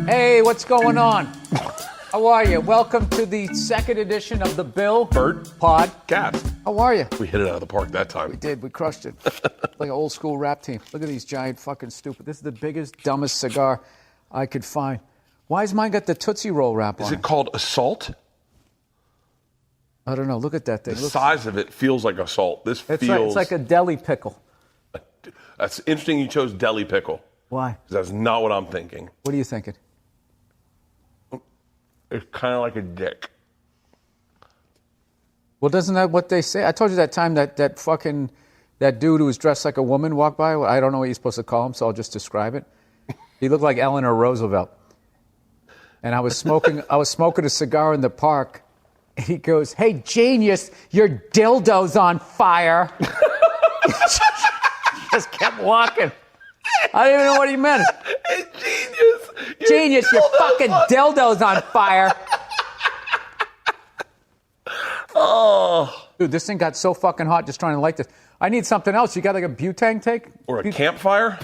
Hey, what's going on? How are you? Welcome to the second edition of the Bill Bert Podcast. How are you? We hit it out of the park that time. We did. We crushed it. Like an old school rap team. Look at these giant fucking stupid. This is the biggest, dumbest cigar I could find. Why has mine got the Tootsie Roll wrap on it? Is it called Assault? I don't know. Look at that thing. The size of it feels like Assault. This feels... It's like a deli pickle. That's interesting you chose deli pickle. Why? Because that's not what I'm thinking. What are you thinking? It's kind of like a dick. Well, doesn't that what they say? I told you that time that dude who was dressed like a woman walked by. I don't know what you're supposed to call him, so I'll just describe it. He looked like Eleanor Roosevelt. And I was smoking a cigar in the park. And he goes, "Hey, genius, your dildo's on fire." Just kept walking. I didn't even know what he meant. Hey, genius, your fucking dildo's on fire. Oh. Dude, this thing got so fucking hot just trying to light this. I need something else. You got like a butane take? Or a campfire?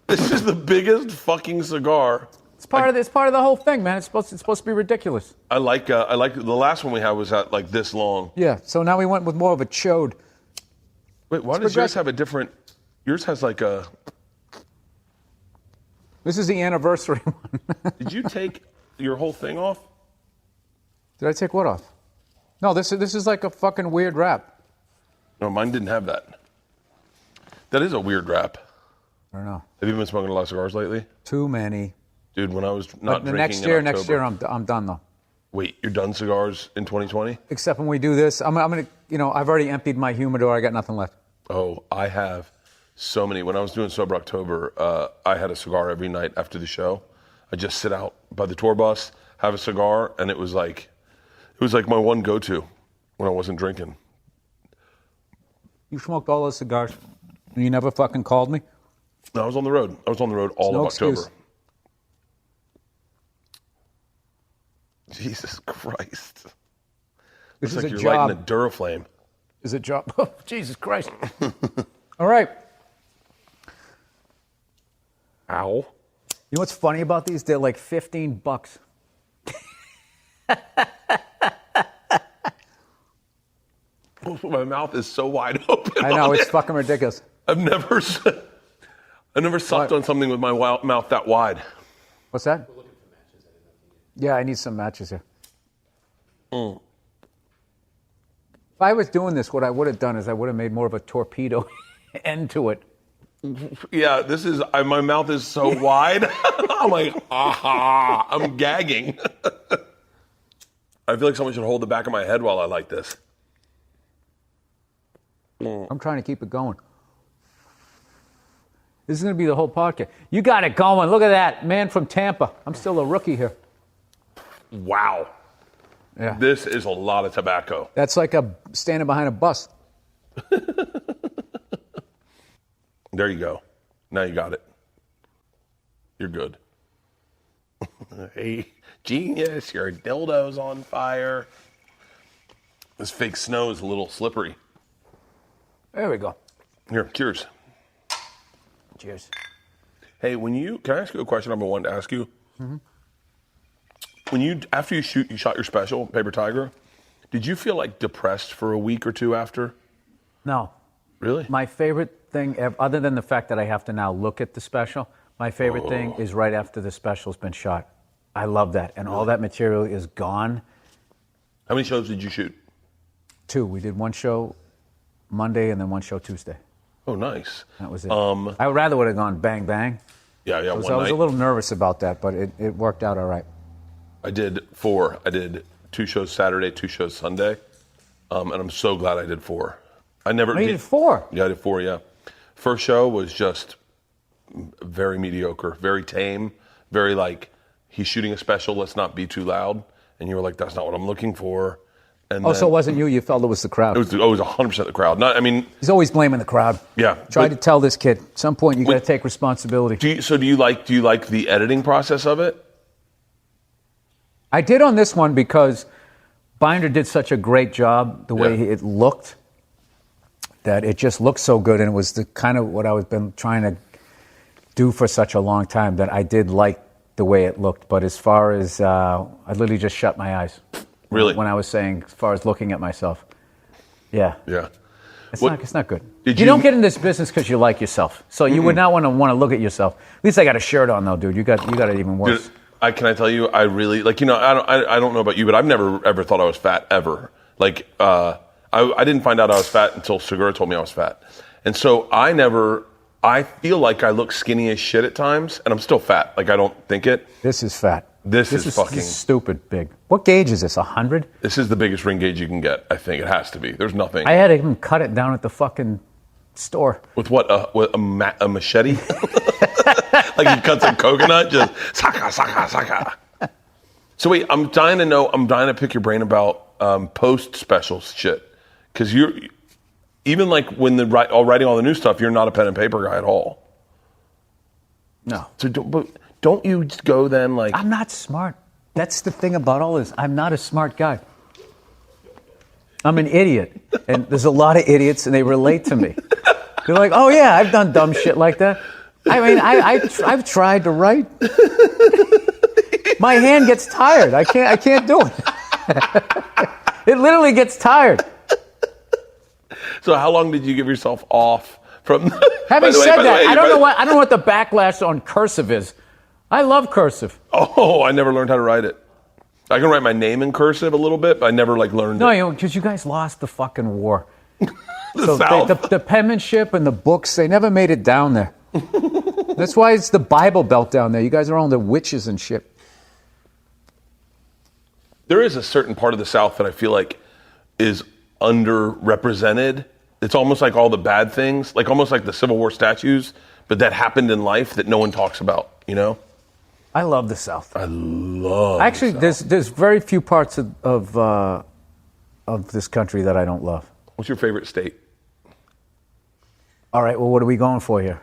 This is the biggest fucking cigar. It's part of the whole thing, man. It's supposed to be ridiculous. I like the last one we had was at like this long. Yeah, so now we went with more of a chode. Wait, why does yours have a different... Yours has like a... This is the anniversary one. Did you take your whole thing off? Did I take what off? No, this is like a fucking weird wrap. No, mine didn't have that. That is a weird wrap. I don't know. Have you been smoking a lot of cigars lately? Too many. Dude, when I was not drinking next year I'm done though. Wait, you're done cigars in 2020? Except when we do this, I'm gonna, I've already emptied my humidor. I got nothing left. Oh, I have so many. When I was doing Sober October, I had a cigar every night after the show. I just sit out by the tour bus, have a cigar, and it was like my one go-to when I wasn't drinking. You smoked all those cigars, and you never fucking called me? No, I was on the road. I was on the road all of October. Excuse. Jesus Christ. This Looks is like a you're job. lighting a Duraflame. Is a job. Oh, Jesus Christ. All right. Ow. You know what's funny about these? They're like $15. My mouth is so wide open. I know, it's fucking ridiculous. I've never sucked on something with my mouth that wide. What's that? We're looking for matches. Yeah, I need some matches here. If I was doing this, what I would have done is I would have made more of a torpedo end to it. Yeah, my mouth is so wide. I'm like, I'm gagging. I feel like someone should hold the back of my head while I like this. I'm trying to keep it going. This is going to be the whole podcast. You got it going. Look at that. Man from Tampa. I'm still a rookie here. Wow. Yeah. This is a lot of tobacco. That's like standing behind a bus. There you go. Now you got it. You're good. Hey, genius, your dildo's on fire. This fake snow is a little slippery. There we go. Here, cheers. Cheers. Hey, can I ask you a question I've been wanting to ask you? Mm-hmm. After you shot your special, Paper Tiger, did you feel like depressed for a week or two after? No. Really? My favorite thing, other than the fact that I have to now look at the special, my favorite thing is right after the special's been shot. I love that. And all that material is gone. How many shows did you shoot? 2. We did one show Monday and then one show Tuesday. Oh, nice. That was it. I rather would have gone bang, bang. Yeah, I was a little nervous about that, but it worked out all right. I did 4. I did 2 shows Saturday, 2 shows Sunday. And I'm so glad I did 4. I never You did 4? Yeah, I did 4, yeah. First show was just very mediocre, very tame, very like, he's shooting a special, let's not be too loud. And you were like, that's not what I'm looking for. And so it wasn't you felt it was the crowd. It was 100% the crowd. He's always blaming the crowd. Yeah. Tried to tell this kid, at some point you got to take responsibility. Do you like the editing process of it? I did on this one because Binder did such a great job, the way it looked, that it just looked so good, and it was the kind of what I've been trying to do for such a long time, that I did like the way it looked. But as far as I literally just shut my eyes. Really? When I was saying, as far as looking at myself. Yeah. Yeah. It's not good. You don't get in this business because you like yourself. So you would not want to look at yourself. At least I got a shirt on though, dude. You got it even worse. Dude, can I tell you? I really I don't know about you, but I've never ever thought I was fat ever. Like I didn't find out I was fat until Segura told me I was fat, and so I feel like I look skinny as shit at times, and I'm still fat. Like I don't think it. This is fat. This is fucking stupid big. What gauge is this? 100? This is the biggest ring gauge you can get. I think it has to be. There's nothing. I had to even cut it down at the fucking store. With what? A machete? Like he cuts a coconut, just saka saka saka. So wait, I'm dying to pick your brain about post specials shit, because you're even like when writing all the new stuff, you're not a pen and paper guy at all. No. So don't you go then like... I'm not smart. That's the thing about all this. I'm not a smart guy. I'm an idiot. And there's a lot of idiots and they relate to me. They're like, oh yeah, I've done dumb shit like that. I mean, I've tried to write. My hand gets tired. I can't do it. It literally gets tired. So how long did you give yourself off from... Having said that, I don't know what the backlash on cursive is. I love cursive. Oh, I never learned how to write it. I can write my name in cursive a little bit, but I never learned it. No, because you guys lost the fucking war. The penmanship and the books, they never made it down there. That's why it's the Bible Belt down there. You guys are all the witches and shit. There is a certain part of the South that I feel like is underrepresented. It's almost like all the bad things, like almost like the Civil War statues, but that happened in life that no one talks about, you know? I love the South. Actually, there's very few parts of this country that I don't love. What's your favorite state? All right, well, what are we going for here?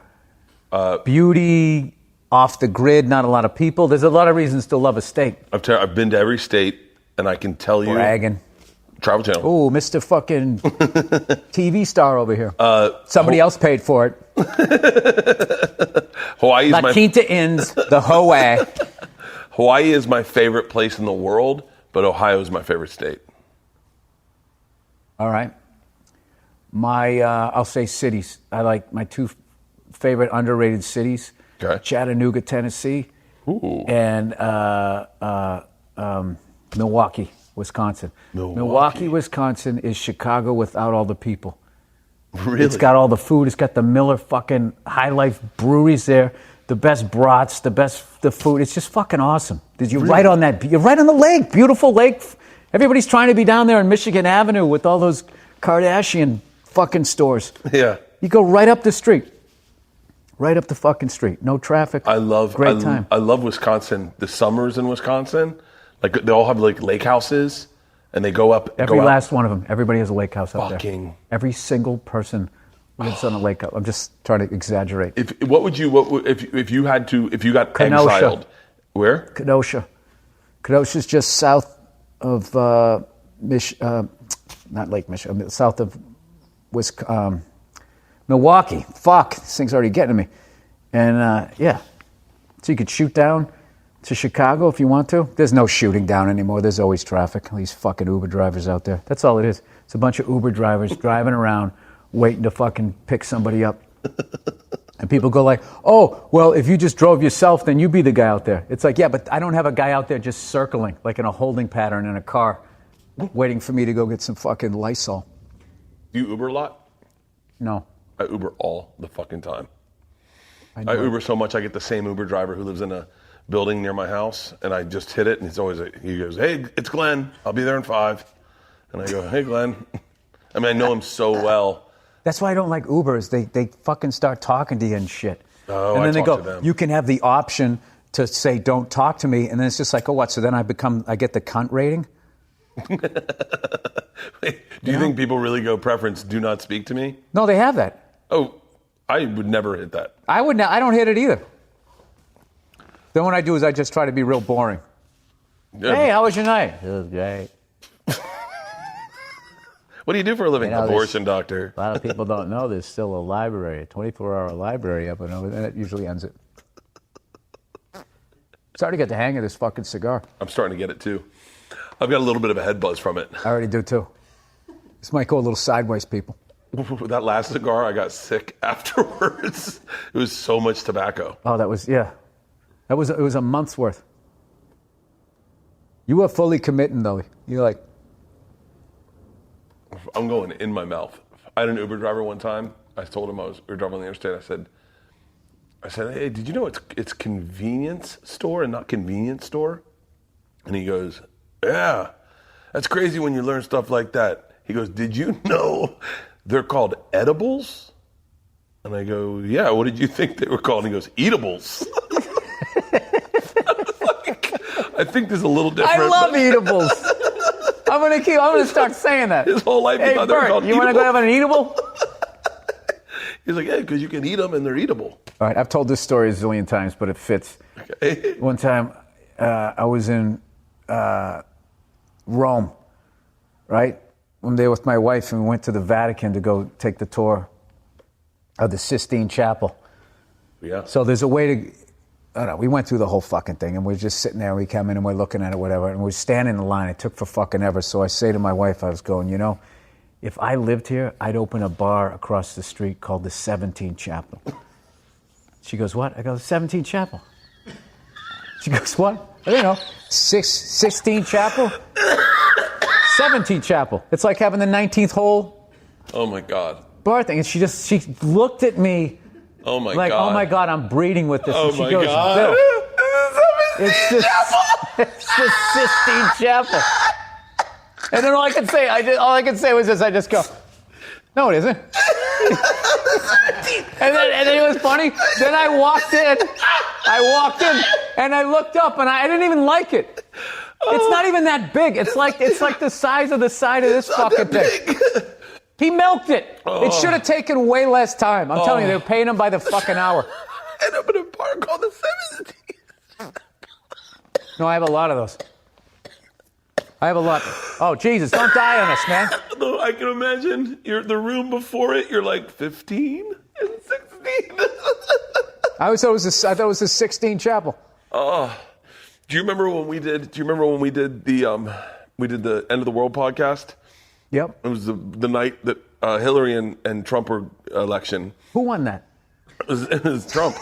Beauty, off the grid, not a lot of people. There's a lot of reasons to love a state. I've been to every state, and I can tell you... Bragging. Travel Channel. Oh, Mr. fucking TV star over here. Somebody else paid for it. Hawaii is La Quinta Inns, the Hawaii. Hawaii is my favorite place in the world, but Ohio is my favorite state. All right. I'll say cities. I like my two favorite underrated cities. Okay. Chattanooga, Tennessee. Ooh. And Milwaukee, Wisconsin. Milwaukee, Wisconsin is Chicago without all the people. Really? It's got all the food. It's got the Miller fucking High Life breweries there. The best brats, the food. It's just fucking awesome. Did you right on that? You're right on the lake. Beautiful lake. Everybody's trying to be down there on Michigan Avenue with all those Kardashian fucking stores. Yeah. You go right up the street. Right up the fucking street. No traffic. Great time. I love Wisconsin. The summers in Wisconsin, like they all have like lake houses, and they go up. Every last one of them. Everybody has a lake house up Fucking. there. Every single person lives on a lake house. I'm just trying to exaggerate. If you got Kenosha. exiled, where? Kenosha. Kenosha's just south of not Lake Michigan, south of Milwaukee. Fuck, this thing's already getting to me. And yeah, so you could shoot down to Chicago if you want to. There's no shooting down anymore. There's always traffic. These fucking Uber drivers out there. That's all it is. It's a bunch of Uber drivers driving around waiting to fucking pick somebody up. And people go like, oh, well, if you just drove yourself, then you be the guy out there. It's like, yeah, but I don't have a guy out there just circling, like in a holding pattern in a car, waiting for me to go get some fucking Lysol. Do you Uber a lot? No. I Uber all the fucking time. I Uber so much I get the same Uber driver who lives in a building near my house, and I just hit it, and he goes, hey, it's Glenn. I'll be there in 5. And I go, hey, Glenn. I mean, I know him so well. That's why I don't like Ubers. They fucking start talking to you and shit. Oh, and then I they talk go, to them. you can have the option to say, don't talk to me. And then it's just like, oh, what? So then I get the cunt rating? Do you think people really go preference, do not speak to me? No, they have that. Oh, I would never hit that. I don't hit it either. Then what I do is I just try to be real boring. Yeah. Hey, how was your night? It was great. What do you do for a living? Abortion doctor. A lot of people don't know there's still a library, a 24-hour library up and over there. That usually ends it. Starting to get the hang of this fucking cigar. I'm starting to get it too. I've got a little bit of a head buzz from it. I already do too. This might go a little sideways, people. That last cigar, I got sick afterwards. It was so much tobacco. Oh, that was, yeah. It was a month's worth. You were fully committing, though. You're like... I'm going in my mouth. I had an Uber driver one time. I told him we were driving on the interstate. I said, hey, did you know it's convenience store and not convenience store? And he goes, yeah, that's crazy when you learn stuff like that. He goes, did you know they're called edibles? And I go, yeah, what did you think they were called? And he goes, eatables. I think there's a little different. I love eatables. I'm gonna start saying that. His whole life, hey, he thought they were called you want to go have an eatable? He's like, yeah, because you can eat them and they're eatable. All right, I've told this story a zillion times, but it fits. Okay. One time, I was in Rome, right? One day with my wife, and we went to the Vatican to go take the tour of the Sistine Chapel. Yeah. So there's a way to, I don't know, we went through the whole fucking thing, and we're just sitting there, and we come in, and we're looking at it, whatever, and we're standing in line. It took for fucking ever. So I say to my wife, I was going, you know, if I lived here, I'd open a bar across the street called the 17 Chapel. She goes, what? I go, 17 Chapel. She goes, what? I don't know. 16 Chapel? 17 Chapel. It's like having the 19th hole. Oh my God. Bar thing. And she looked at me. Oh my like, God. oh my God, I'm breeding with this. Oh and she my goes, God. Bill, it's the Sistine Chapel. And then all I could say was this. I just go, no, it isn't. and then it was funny. Then I walked in, and I looked up, and I didn't even like it. It's not even that big. It's like the size of the side of this fucking thing. He milked it. It should have taken way less time. I'm telling you, they were paying him by the fucking hour. And I'm in a bar called the 17. No, I have a lot of those. I have a lot. Oh, Jesus, don't die on us, man. No, I can imagine. You're the room before it. You're like 15 and 16. I thought it was the 16 Chapel. Do you remember when we did the End of the World podcast? Yep. It was the night that Hillary and Trump were election. Who won that? It was Trump.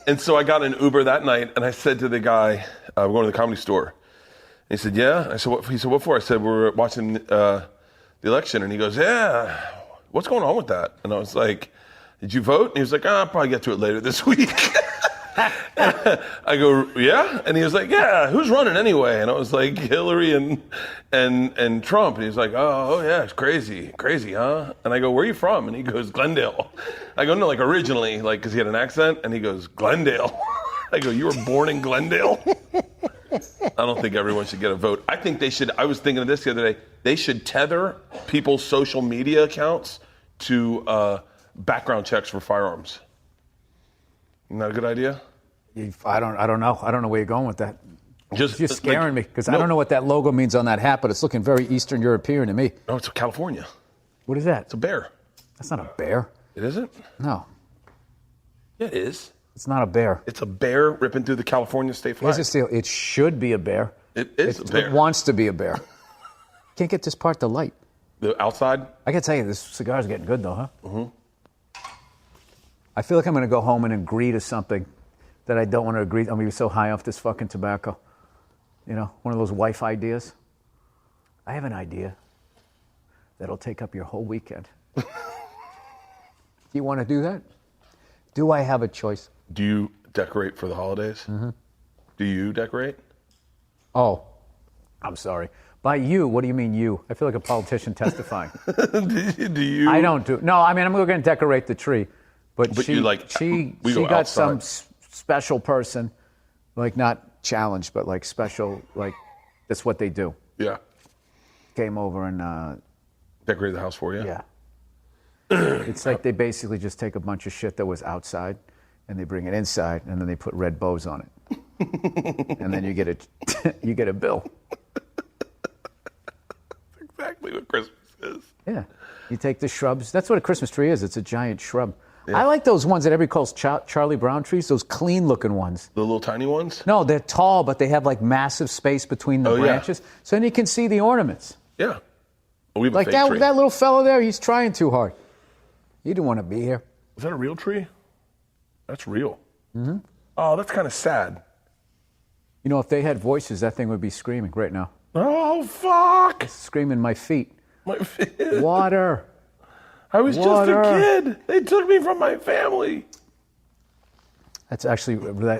And so I got an Uber that night, and I said to the guy, we're going to the Comedy Store. And he said, yeah. I said, what? He said, what for? I said, we're watching the election. And he goes, yeah. What's going on with that? And I was like, did you vote? And he was like, I'll probably get to it later this week. I go, yeah? And he was like, yeah, who's running anyway? And I was like, Hillary and Trump. And he was like, oh yeah, it's crazy, huh? And I go, where are you from? And he goes, Glendale. I go, no, like originally, like, because he had an accent. And he goes, Glendale. I go, you were born in Glendale? I don't think everyone should get a vote. I think they should. I was thinking of this the other day. They should tether people's social media accounts to background checks for firearms. Isn't that a good idea? I don't know. I don't know where you're going with that. You're scaring me because no. I don't know what that logo means on that hat, but it's looking very Eastern European to me. No, it's California. What is that? It's a bear. That's not a bear. It isn't? No. Yeah, it is. It's not a bear. It's a bear ripping through the California state flag. It should be a bear. It is a bear. It wants to be a bear. Can't get this part to light. The outside? I got to tell you, this cigar's getting good, though, huh? Mm-hmm. I feel like I'm going to go home and agree to something that I don't want to agree. I'm going to be so high off this fucking tobacco. You know, one of those wife ideas. I have an idea that'll take up your whole weekend. Do you want to do that? Do I have a choice? Do you decorate for the holidays? Mm-hmm. Do you decorate? Oh, I'm sorry. By you, what do you mean you? I feel like a politician testifying. Do you? I don't do. No, I mean, I'm going to decorate the tree. But she got some special person, like not challenged, but like special, like that's what they do. Yeah. Came over and decorated the house for you? Yeah. It's like they basically just take a bunch of shit that was outside and they bring it inside and then they put red bows on it. And then you get a bill. That's exactly what Christmas is. Yeah. You take the shrubs. That's what a Christmas tree is. It's a giant shrub. I like those ones that everybody calls Charlie Brown trees, those clean-looking ones. The little tiny ones? No, they're tall, but they have like massive space between the branches. Yeah. So then you can see the ornaments. Yeah. Well, we have like a fake tree. That little fellow there, he's trying too hard. He didn't want to be here. Is that a real tree? That's real. Mm-hmm. Oh, that's kind of sad. You know, if they had voices, that thing would be screaming right now. Oh, fuck. It's screaming my feet. My feet. Water. I was just a kid. They took me from my family. That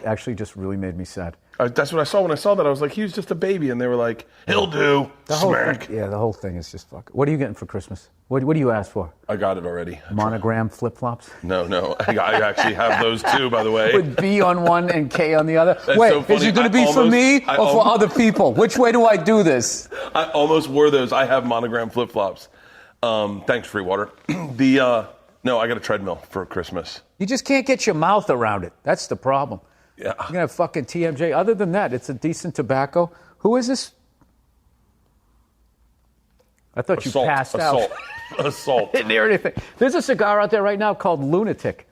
actually just really made me sad. That's what I saw when I saw that. I was like, he was just a baby. And they were like, he'll do. Smack. The whole thing is just fuck. What are you getting for Christmas? What do you ask for? I got it already. Monogram flip-flops? No. I actually have those too, by the way. With B on one and K on the other? That's Wait, so funny. is it going to be for me or for other people? Which way do I do this? I almost wore those. I have monogram flip-flops. Thanks, free water. No, I got a treadmill for Christmas. You just can't get your mouth around it. That's the problem. Yeah. You're going to have fucking TMJ. Other than that, it's a decent tobacco. Who is this? I thought you passed out. Assault. Didn't hear anything. There's a cigar out there right now called Lunatic.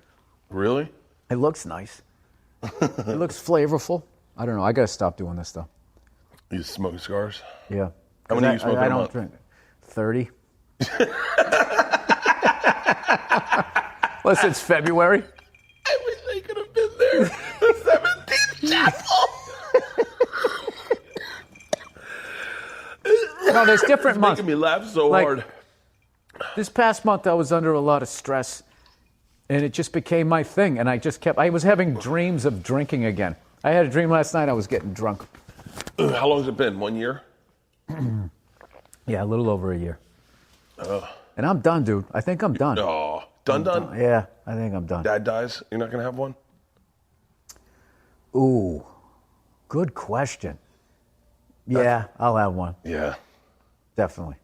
Really? It looks nice. It looks flavorful. I don't know. I got to stop doing this, though. You smoking cigars? Yeah. How many do you smoke I a don't month? drink. 30. Plus, it's February. I wish I could have been there. The 17th chapel. No, there's different months. Making me laugh so hard. This past month, I was under a lot of stress, and it just became my thing. And I was having dreams of drinking again. I had a dream last night I was getting drunk. How long has it been? 1 year? Yeah, a little over a year. And I'm done, dude. I think I'm done. Oh, done? Yeah, I think I'm done. Dad dies? You're not going to have one? Ooh, good question. Yeah, I'll have one. Yeah. Definitely.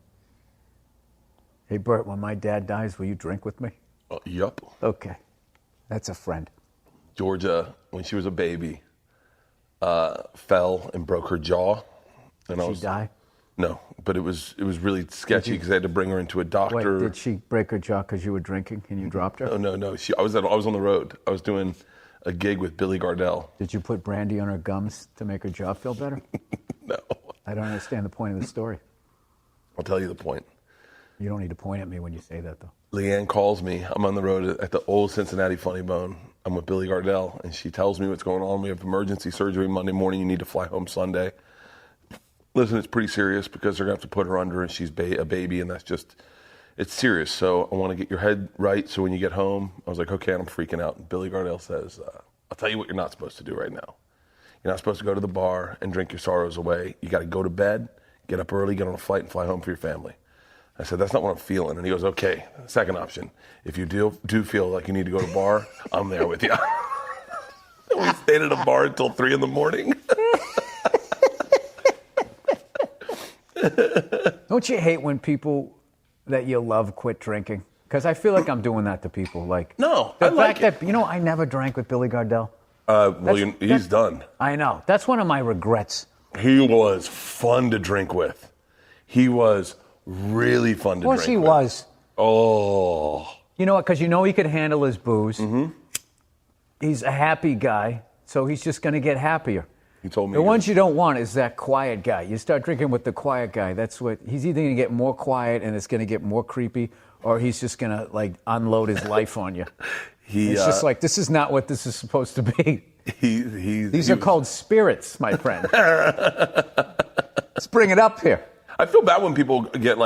Hey, Bert, when my dad dies, will you drink with me? Yup. Okay. That's a friend. Georgia, when she was a baby, fell and broke her jaw. And Did she die? No, but it was really sketchy because they had to bring her into a doctor. Wait, did she break her jaw because you were drinking and you dropped her? No. I was on the road. I was doing a gig with Billy Gardell. Did you put brandy on her gums to make her jaw feel better? No. I don't understand the point of the story. I'll tell you the point. You don't need to point at me when you say that, though. Leanne calls me. I'm on the road at the old Cincinnati Funny Bone. I'm with Billy Gardell, and she tells me what's going on. We have emergency surgery Monday morning. You need to fly home Sunday. Listen, it's pretty serious because they're going to have to put her under, and she's a baby, and it's serious. So I want to get your head right so when you get home. I was like, okay, and I'm freaking out. And Billy Gardell says, I'll tell you what you're not supposed to do right now. You're not supposed to go to the bar and drink your sorrows away. You got to go to bed, get up early, get on a flight, and fly home for your family. I said, that's not what I'm feeling. And he goes, okay, second option. If you do feel like you need to go to the bar, I'm there with you. And we stayed at a bar until 3 in the morning. Don't you hate when people that you love quit drinking? Because I feel like I'm doing that to people. No, I like it. I never drank with Billy Gardell. He's done. I know. That's one of my regrets. He was fun to drink with. He was really fun to drink with. Of course he was. Oh. You know what? Because he could handle his booze. Mm-hmm. He's a happy guy, so he's just going to get happier. He told me. The ones you don't want is that quiet guy. You start drinking with the quiet guy. He's either going to get more quiet and it's going to get more creepy, or he's just going to unload his life on you. It's just this is not what this is supposed to be. These are called spirits, my friend. Let's bring it up here. I feel bad when people get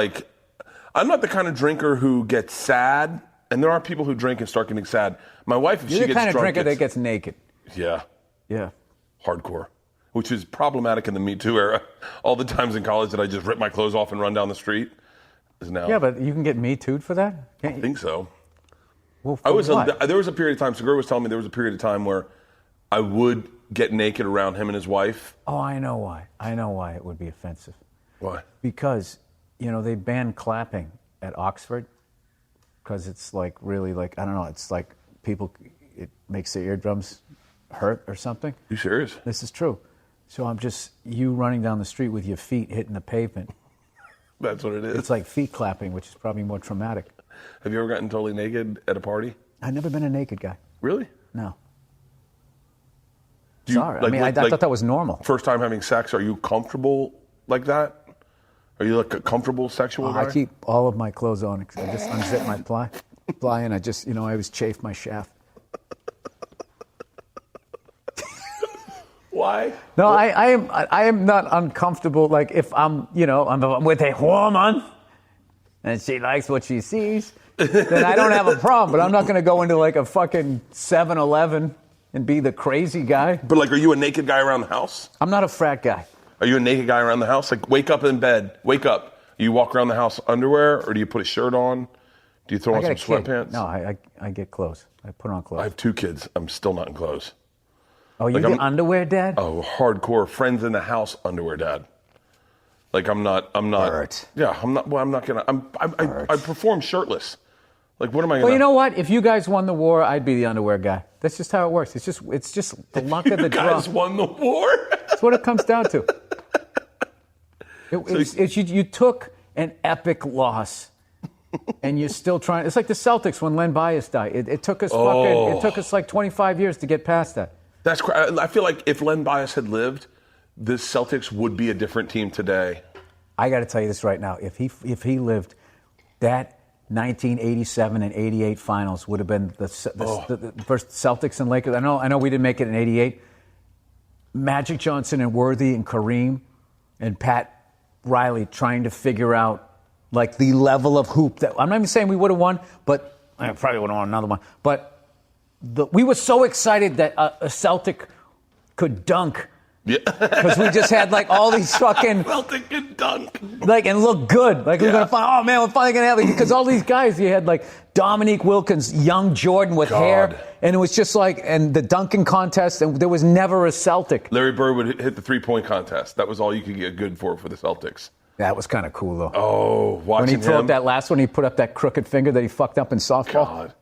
I'm not the kind of drinker who gets sad, and there are people who drink and start getting sad. My wife, if she gets drunk, you're the kind of drinker that gets naked. Yeah. Yeah. Hardcore. Which is problematic in the Me Too era. All the times in college that I just rip my clothes off and run down the street is now. Yeah, but you can get Me Too'd for that? I think so. Well, there was a period of time, Segura was telling me there was a period of time where I would get naked around him and his wife. Oh, I know why. I know why it would be offensive. Why? Because, they banned clapping at Oxford because it's really I don't know, it's it makes their eardrums hurt or something. You serious? This is true. So I'm just, you running down the street with your feet hitting the pavement. That's what it is. It's like feet clapping, which is probably more traumatic. Have you ever gotten totally naked at a party? I've never been a naked guy. Really? No. Do you, Sorry. I thought that was normal. First time having sex, are you comfortable like that? Are you like a comfortable sexual guy? I keep all of my clothes on. I just unzip my ply, and I just, I always chafe my shaft. Why? No, I am not uncomfortable. Like if I'm with a woman and she likes what she sees, then I don't have a problem. But I'm not going to go into like a fucking 7-Eleven and be the crazy guy. But like, are you a naked guy around the house? I'm not a frat guy. Are you a naked guy around the house? Like, wake up in bed. Wake up. You walk around the house underwear, or do you put a shirt on? Do you throw on some sweatpants? No, I get clothes. I put on clothes. I have 2 kids. I'm still not in clothes. Oh, you get underwear, Dad? Oh, hardcore friends in the house underwear, Dad. Like I'm not. Bert. Yeah, I'm not. Well, I'm not gonna. I perform shirtless. Like, what am I gonna? Well, you know what? If you guys won the war, I'd be the underwear guy. That's just how it works. It's just the luck of the draw. You guys won the war. That's what it comes down to. You took an epic loss, and you're still trying. It's like the Celtics when Len Bias died. It took us it took us like 25 years to get past that. That's. I feel like if Len Bias had lived, the Celtics would be a different team today. I got to tell you this right now. If he lived, that 1987 and 88 finals would have been the first Celtics and Lakers. I know we didn't make it in 88. Magic Johnson and Worthy and Kareem and Pat Riley trying to figure out like the level of hoop that I'm not even saying we would have won, but I probably would have won another one. But we were so excited that a Celtic could dunk. Yeah. Because we just had like all these fucking Celtic can dunk. Like and look good. Like we're gonna find we're finally gonna have it. Because all these guys you had like Dominique Wilkins, young Jordan with hair. And it was just like and the dunking contest and there was never a Celtic. Larry Bird would hit the 3-point contest. That was all you could get good for the Celtics. That was kind of cool though. Oh, watching when he threw up that last one, he put up that crooked finger that he fucked up in softball.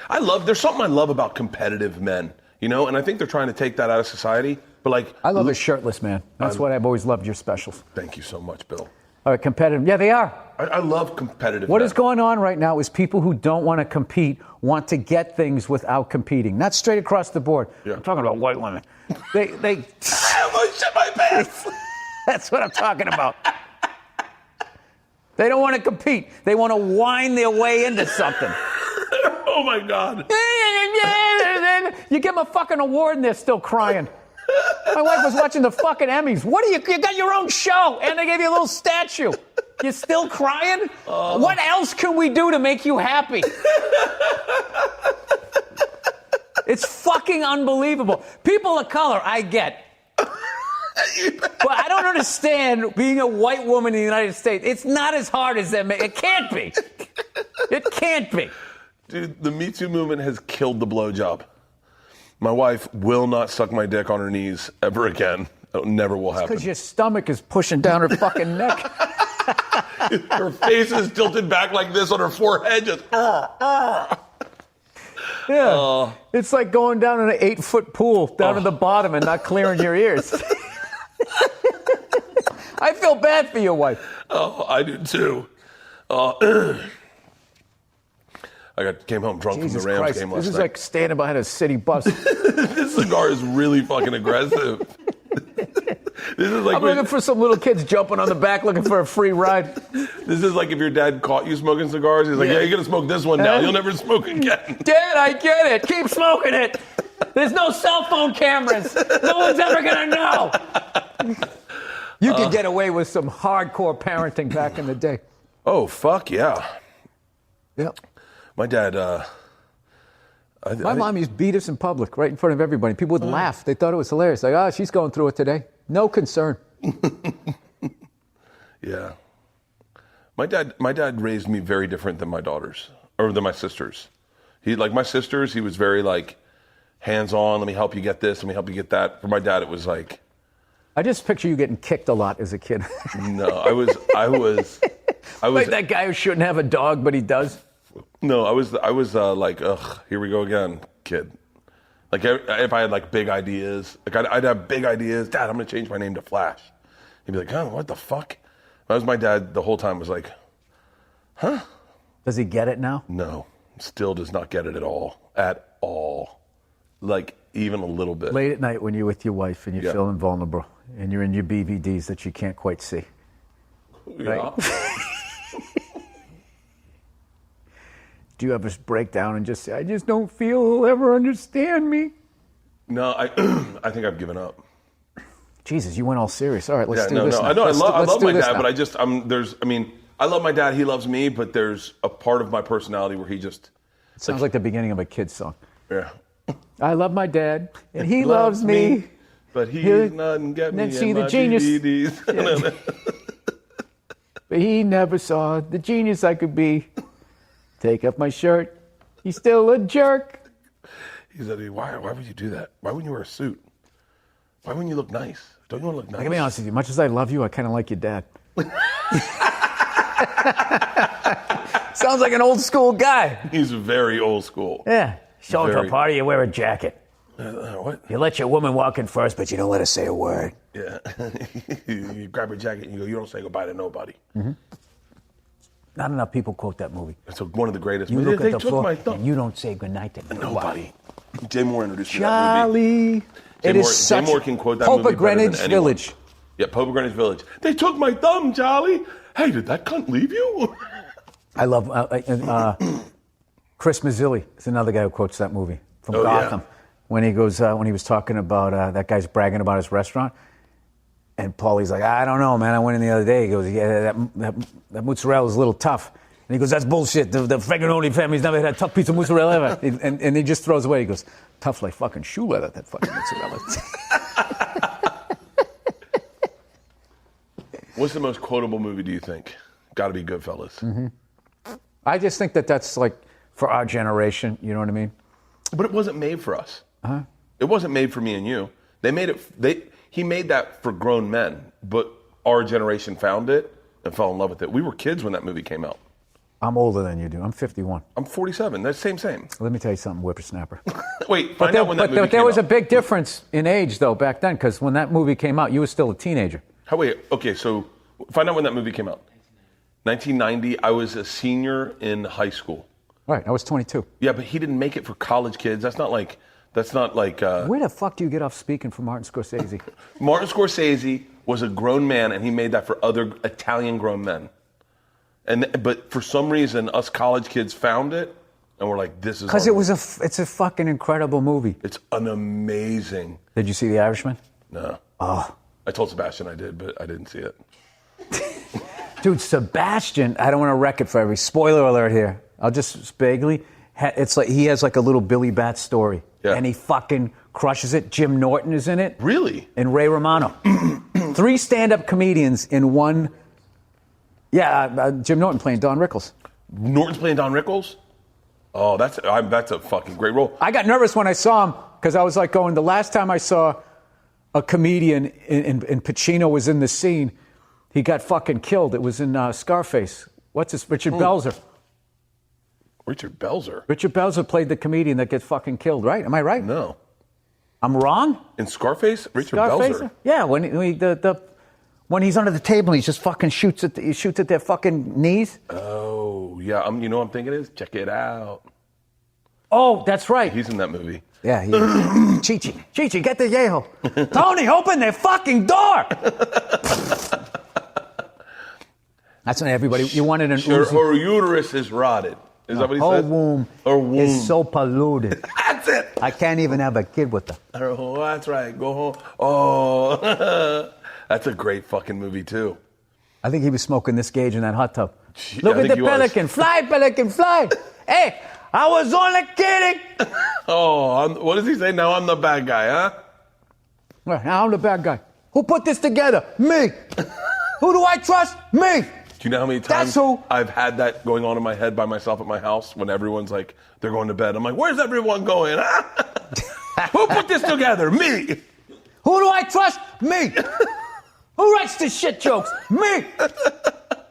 God. There's something I love about competitive men, and I think they're trying to take that out of society. But like, I love a shirtless man. That's what I've always loved your specials. Thank you so much, Bill. All right, competitive. Yeah, they are. I love competitive What men. is going on right now is people who don't want to compete want to get things without competing. Not straight across the board. Yeah. I'm talking about white women. They I almost shit my pants. That's what I'm talking about. They don't want to compete. They want to wind their way into something. Oh, my God. You give them a fucking award and they're still crying. My wife was watching the fucking Emmys. You got your own show and they gave you a little statue. You're still crying? What else can we do to make you happy? It's fucking unbelievable. People of color, I get. But I don't understand being a white woman in the United States. It's not as hard as them. It can't be. It can't be. Dude, the Me Too movement has killed the blowjob. My wife will not suck my dick on her knees ever again. It never will happen. Because your stomach is pushing down her fucking neck. Her face is tilted back like this on her forehead. Just, Yeah. It's like going down in an 8-foot pool down to the bottom and not clearing your ears. I feel bad for your wife. Oh, I do too. I came home drunk Jesus from the Rams Christ. game last This is night. like standing behind a city bus. This cigar is really fucking aggressive. This is like I'm looking for some little kids jumping on the back looking for a free ride. This is like if your dad caught you smoking cigars. He's like, yeah, you're going to smoke this one now. You'll never smoke again. Dad, I get it. Keep smoking it. There's no cell phone cameras. No one's ever going to know. You could get away with some hardcore parenting back in the day. Oh, fuck yeah. Yep. My dad, My mom used to beat us in public, right in front of everybody. People would laugh. They thought it was hilarious. Like, she's going through it today. No concern. Yeah. My dad raised me very different than my daughters, or than my sisters. My sisters, he was very like, hands-on, let me help you get this, let me help you get that. For my dad, it was like... I just picture you getting kicked a lot as a kid. No, I was like that guy who shouldn't have a dog, but he does. No, I was like, ugh, here we go again, kid. Like if I had like big ideas, like I'd have big ideas. Dad, I'm gonna change my name to Flash. He'd be like, huh, what the fuck? That was my dad the whole time. Was like, huh? Does he get it now? No, still does not get it at all. At all. Like, even a little bit. Late at night when you're with your wife and you're feeling vulnerable and you're in your BVDs that you can't quite see. Yeah. Right? Do you ever break down and just say, I just don't feel he'll ever understand me? No, I think I've given up. Jesus, you went all serious. All right, let's do this now. I know, I love my dad, now. but I love my dad, he loves me, but there's a part of my personality where he just... It sounds like the beginning of a kid's song. Yeah. I love my dad, and he loves me. But he doesn't get me see in the my genius. DVDs. Yeah. But he never saw the genius I could be. Take off my shirt. He's still a jerk. He said, why would you do that? Why wouldn't you wear a suit? Why wouldn't you look nice? Don't you want to look nice? I gotta be honest with you. Much as I love you, I kind of like your dad. Sounds like an old school guy. He's very old school. Yeah. Show up to a party, you wear a jacket. What? You let your woman walk in first, but you don't let her say a word. Yeah. You grab her jacket and you go, you don't say goodbye to nobody. Mm-hmm. Not enough people quote that movie. It's one of the greatest You movies. look at the took floor, my thumb. and you don't say goodnight to Nobody. Jay Moore introduced me to that Charlie. movie. Jay Moore can quote that Pope movie of Greenwich better than anyone. Village. Yeah, Pope of Greenwich Village. They took my thumb, Charlie. Hey, did that cunt leave you? I love Chris Mazzilli is another guy who quotes that movie from Gotham. Yeah. When he goes, when he was talking about that guy's bragging about his restaurant, and Paulie's like, I don't know, man. I went in the other day. He goes, yeah, that mozzarella is a little tough. And he goes, that's bullshit. The Freganoli family's never had a tough piece of mozzarella ever. and he just throws away. He goes, tough like fucking shoe leather, that fucking mozzarella. What's the most quotable movie, do you think? Got to be Goodfellas. Mm-hmm. I just think that's like for our generation. You know what I mean? But it wasn't made for us. Uh-huh. It wasn't made for me and you. They made it. He made that for grown men, but our generation found it and fell in love with it. We were kids when that movie came out. I'm older than you do. I'm 51. I'm 47. That's same. Let me tell you something, whippersnapper. Wait, find out when that movie came out. But there was a big difference in age, though, back then, because when that movie came out, you were still a teenager. Okay, so find out when that movie came out. 1990, I was a senior in high school. Right, I was 22. Yeah, but he didn't make it for college kids. That's not like. Where the fuck do you get off speaking for Martin Scorsese? Martin Scorsese was a grown man, and he made that for other Italian grown men. But for some reason, us college kids found it, and we're like, "This is." Because it's a fucking incredible movie. It's an amazing. Did you see The Irishman? No. Oh. I told Sebastian I did, but I didn't see it. Dude, Sebastian, I don't want to wreck it for every spoiler alert here. I'll just vaguely. It's like he has like a little Billy Bat story, and he fucking crushes it. Jim Norton is in it. Really? And Ray Romano. 3 stand-up comedians in one. Yeah, Jim Norton playing Don Rickles. Norton's playing Don Rickles? Oh, that's a fucking great role. I got nervous when I saw him because I was like going, the last time I saw a comedian and Pacino was in the scene, he got fucking killed. It was in Scarface. Richard Belzer. Richard Belzer? Richard Belzer played the comedian that gets fucking killed, right? Am I right? No. I'm wrong? In Scarface? Richard Scarface? Belzer? Yeah, when he's under the table, he just fucking shoots at their fucking knees. Oh, yeah. You know what I'm thinking is? Check it out. Oh, that's right. He's in that movie. Yeah, he is. Chi-Chi, get the Yale. Tony, open their fucking door. That's when you wanted an Uzi. Her uterus is rotted. Is that what he said? Her womb is so polluted. That's it. I can't even have a kid with her. Oh, that's right. Go home. Oh, that's a great fucking movie, too. I think he was smoking this gauge in that hot tub. Gee, Look at the pelican. Fly, pelican, fly. Hey, I was only kidding. Oh, what does he say? Now I'm the bad guy, huh? Well, now I'm the bad guy. Who put this together? Me. Who do I trust? Me. Do you know how many times I've had that going on in my head by myself at my house when everyone's like, they're going to bed. I'm like, where's everyone going? Who put this together? Me. Who do I trust? Me. Who writes the shit jokes? Me.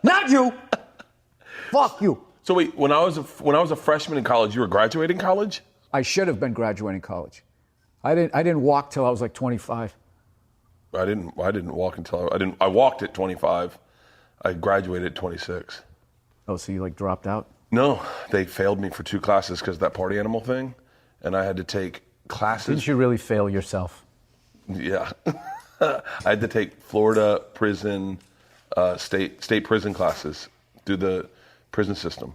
Not you. Fuck you. So wait, when I was a freshman in college, you were graduating college? I should have been graduating college. I didn't walk till I was like 25. I didn't walk until I walked at 25. I graduated at 26. Oh, so you like dropped out? No, they failed me for 2 classes because of that party animal thing, and I had to take classes. Didn't you really fail yourself? Yeah. I had to take Florida prison, state prison classes through the prison system.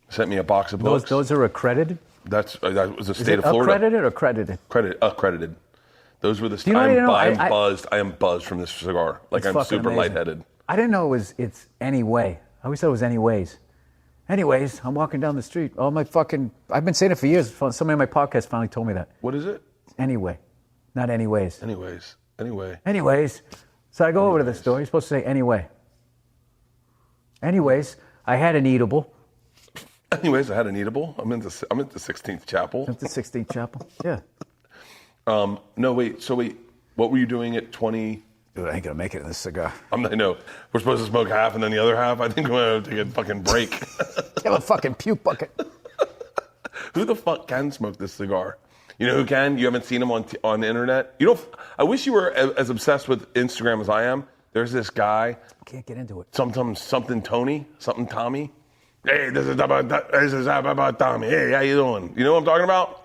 Sent me a box of books. Those are accredited? That was the state of Florida. Accredited or accredited? Accredited. Those were the. You know, I'm buzzed. I am buzzed from this cigar. Like I'm super amazing. lightheaded. I didn't know it's anyway. I always thought it was anyways. Anyways, I'm walking down the street. I've been saying it for years. Somebody on my podcast finally told me that. What is it? Anyway, not anyways. Anyways. So I go over to the store. You're supposed to say anyway. Anyways, I had an eatable. Anyways, I had an eatable. I'm at the 16th Chapel. At the 16th Chapel. Yeah. No, wait. So wait, what were you doing at 20? Dude, I ain't gonna make it in this cigar. I know. We're supposed to smoke half and then the other half. I think we're gonna take a fucking break. Have a fucking puke bucket. Who the fuck can smoke this cigar? You know who can? You haven't seen him on the internet? I wish you were as obsessed with Instagram as I am. There's this guy. I can't get into it. Something Tommy. Hey, this is about Tommy. Hey, how you doing? You know what I'm talking about?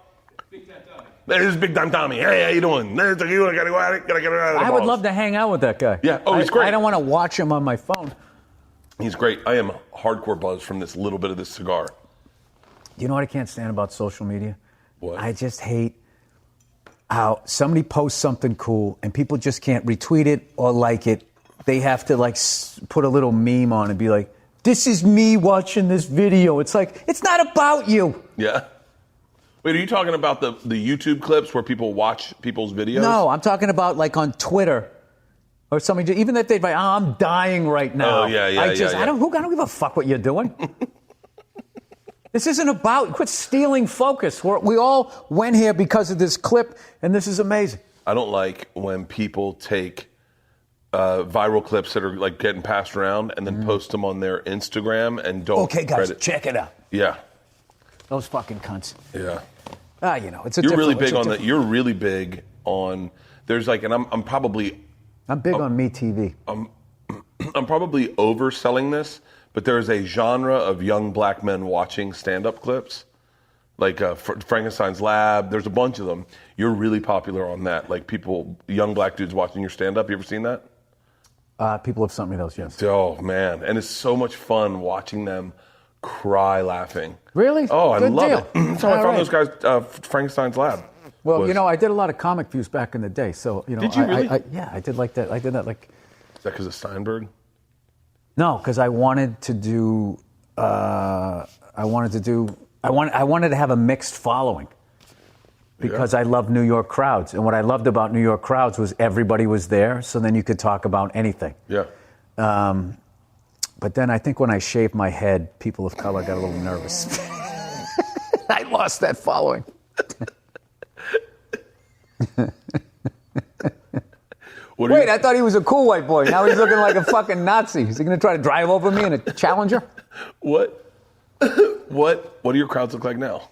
Big time Tommy. This is Big Time Tommy. Hey, how you doing? Gotta get it out of the I would love to hang out with that guy. Yeah. Oh, he's great. I don't want to watch him on my phone. He's great. I am hardcore buzzed from this little bit of this cigar. You know what I can't stand about social media? What? I just hate how somebody posts something cool and people just can't retweet it or like it. They have to put a little meme on and be like, this is me watching this video. It's like, it's not about you. Yeah. Wait, are you talking about the YouTube clips where people watch people's videos? No, I'm talking about on Twitter or somebody, even if they're like, I'm dying right now. Oh, yeah. I don't give a fuck what you're doing. This isn't about, quit stealing focus. We all went here because of this clip, and this is amazing. I don't like when people take viral clips that are getting passed around and then post them on their Instagram and don't Okay, guys, credit. check it out. Yeah. Those fucking cunts. Yeah. It's a You're really big on that. You're really big on, there's and I'm big on Me TV. I'm probably overselling this, but there's a genre of young black men watching stand-up clips, Frankenstein's Lab. There's a bunch of them. You're really popular on that. Young black dudes watching your stand-up. You ever seen that? People have sent me those, yes. Oh, man. And it's so much fun watching them cry laughing. Really? Oh, I Good love deal. it. That's how I found those guys, Frankenstein's Lab. Well, I did a lot of comic views back in the day. So, Did you really? I did like that. I did that Is that because of Steinberg? No, because I wanted to do. I wanted to have a mixed following because I love New York crowds, and what I loved about New York crowds was everybody was there, so then you could talk about anything. Yeah. But then I think when I shaved my head, people of color got a little nervous. I lost that following. Wait, I thought he was a cool white boy. Now he's looking like a fucking Nazi. Is he going to try to drive over me in a Challenger? What do your crowds look like now?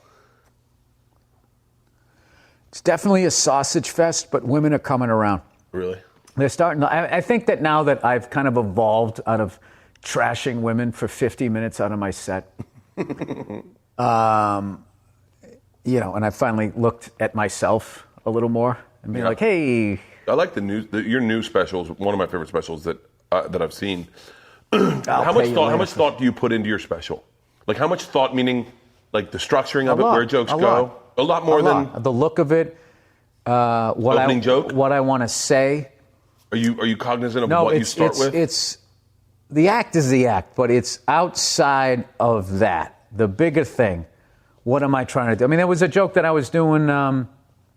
It's definitely a sausage fest, but women are coming around. Really? They're starting. I think that now that I've kind of evolved out of trashing women for 50 minutes out of my set, and I finally looked at myself a little more and be like, hey. I like your new specials. One of my favorite specials that I've seen. How much thought do you put into your special? How much thought, meaning the structuring of it, where jokes go? A lot more than the look of it. Opening joke. What I want to say. Are you cognizant of what you start with? It's the act is the act, but it's outside of that. The bigger thing. What am I trying to do? I mean, there was a joke that I was doing. I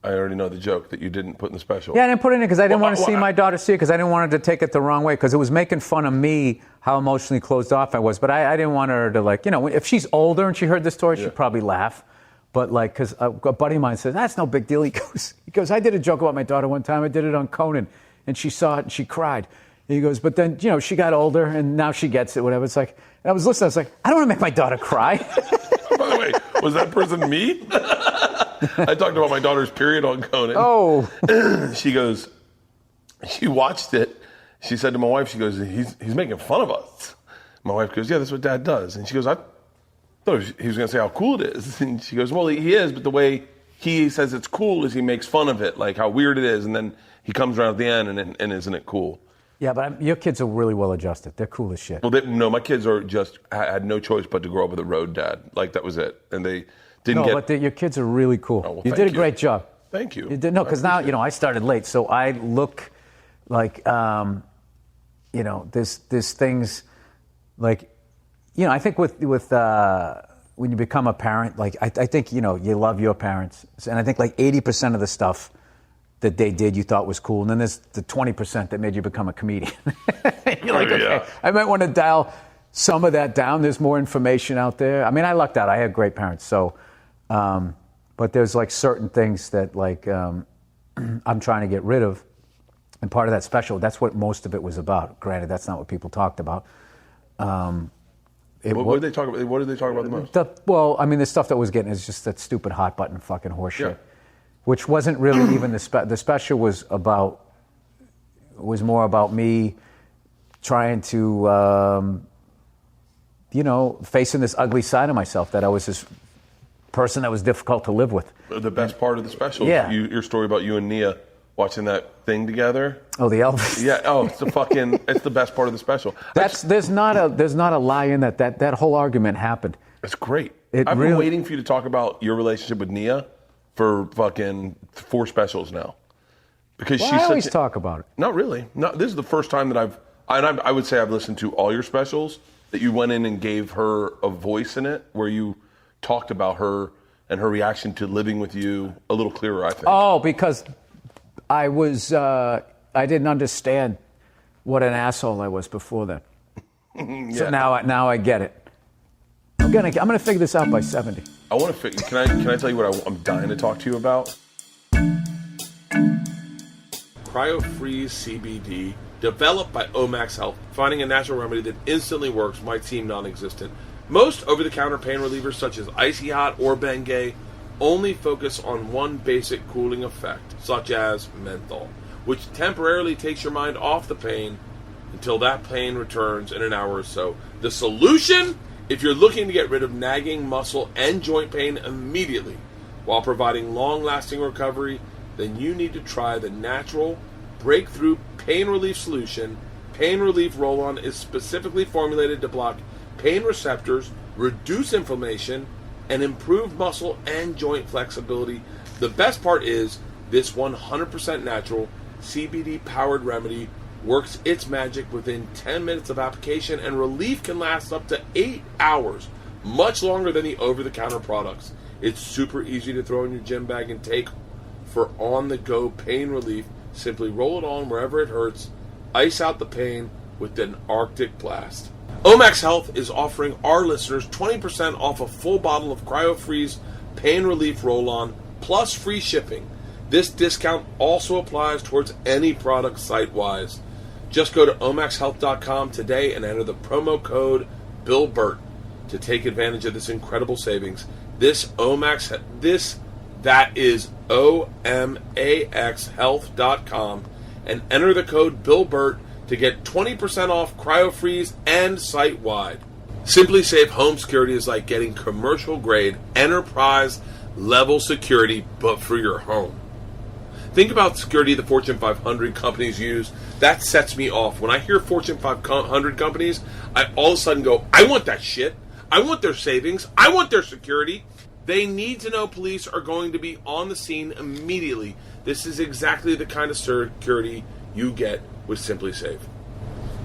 already know the joke that you didn't put in the special. Yeah, I didn't put it in because I didn't want to see my daughter see it because I didn't want her to take it the wrong way because it was making fun of me how emotionally closed off I was. But I didn't want her to if she's older and she heard the story, she'd probably laugh. But because a buddy of mine says, that's no big deal. He goes, I did a joke about my daughter one time. I did it on Conan and she saw it and she cried. And he goes, but then, she got older and now she gets it, whatever. It's and I was listening, I was like, I don't want to make my daughter cry. By the way, was that person me? I talked about my daughter's period on Conan. Oh. She watched it. She said to my wife, she goes, he's making fun of us. My wife goes, yeah, that's what Dad does. And she goes, thought he was going to say how cool it is. And she goes, well, he is, but the way he says it's cool is he makes fun of it, like how weird it is, and then he comes around at the end, and isn't it cool? Yeah, but your kids are really well adjusted. They're cool as shit. Well, no, my kids are just had no choice but to grow up with a road dad. Like, that was it. And they didn't but your kids are really cool. Oh, well, you did a great job. Thank you. You did, no, because now, I started late, so I look like, there's things like, I think with when you become a parent, like, I think, you love your parents. And I think like 80% of the stuff that they did you thought was cool. And then there's the 20% that made you become a comedian. You're like, okay, I might want to dial some of that down. There's more information out there. I mean, I lucked out. I had great parents. So, but there's like certain things that like I'm trying to get rid of. And part of that special, that's what most of it was about. Granted, that's not what people talked about. What did they talk about? What did they talk about the most? The stuff that was getting is just that stupid hot button fucking horseshit, which wasn't really even the special was more about me trying to, facing this ugly side of myself, that I was this person that was difficult to live with. The best part of the special, your story about you and Nia watching that thing together. Oh, the Elvis. Yeah. Oh, it's it's the best part of the special. There's not a lie in that whole argument happened. It's great. I've been waiting for you to talk about your relationship with Nia for fucking 4 specials now. Because I always talk about it. Not really. No, this is the first time that I would say I've listened to all your specials that you went in and gave her a voice in it, where you talked about her and her reaction to living with you a little clearer, I think. Oh, because I didn't understand what an asshole I was before then. So now I get it. I'm gonna figure this out by 70. I want to figure. Can I tell you what I'm dying to talk to you about? Cryo-Freeze CBD, developed by Omax Health. Finding a natural remedy that instantly works might seem non-existent. Most over-the-counter pain relievers, such as Icy Hot or Bengay, only focus on one basic cooling effect, such as menthol, which temporarily takes your mind off the pain until that pain returns in an hour or so. The solution? If you're looking to get rid of nagging muscle and joint pain immediately while providing long-lasting recovery, then you need to try the natural breakthrough pain relief solution. Pain Relief Roll-On is specifically formulated to block pain receptors, reduce inflammation, and improve muscle and joint flexibility. The best part is this 100% natural CBD-powered remedy works its magic within 10 minutes of application, and relief can last up to 8 hours, much longer than the over-the-counter products. It's super easy to throw in your gym bag and take for on-the-go pain relief. Simply roll it on wherever it hurts, ice out the pain with an Arctic blast. Omax Health is offering our listeners 20% off a full bottle of Cryo-Freeze Pain Relief Roll-On, plus free shipping. This discount also applies towards any product site-wise. Just go to omaxhealth.com today and enter the promo code BillBert to take advantage of this incredible savings. That is omaxhealth.com, and enter the code BillBert to get 20% off Cryo-Freeze and site-wide. Simply Safe Home Security is like getting commercial-grade, enterprise-level security, but for your home. Think about security the Fortune 500 companies use. That sets me off. When I hear Fortune 500 companies, I all of a sudden go, I want that shit. I want their savings. I want their security. They need to know police are going to be on the scene immediately. This is exactly the kind of security you get with Simply Safe.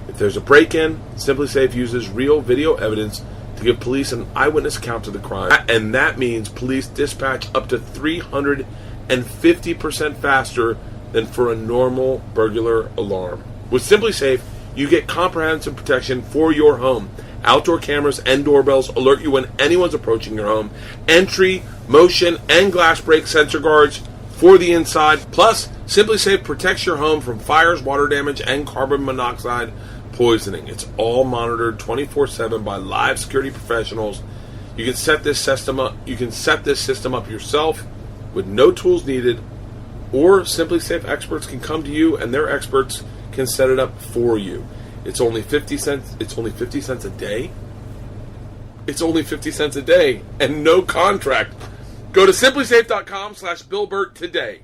If there's a break-in, Simply Safe uses real video evidence to give police an eyewitness account to the crime. And that means police dispatch up to 350% faster than for a normal burglar alarm. With Simply Safe, you get comprehensive protection for your home. Outdoor cameras and doorbells alert you when anyone's approaching your home. Entry, motion, and glass break sensor guards for the inside. Plus, Simply Safe protects your home from fires, water damage, and carbon monoxide poisoning. It's all monitored 24/7 by live security professionals. You can set this system up. Yourself with no tools needed, or Simply Safe experts can come to you and their experts can set it up for you. It's only 50 cents. It's only 50 cents a day. It's only 50 cents a day and no contract. Go to simplysafe.com/BillBert today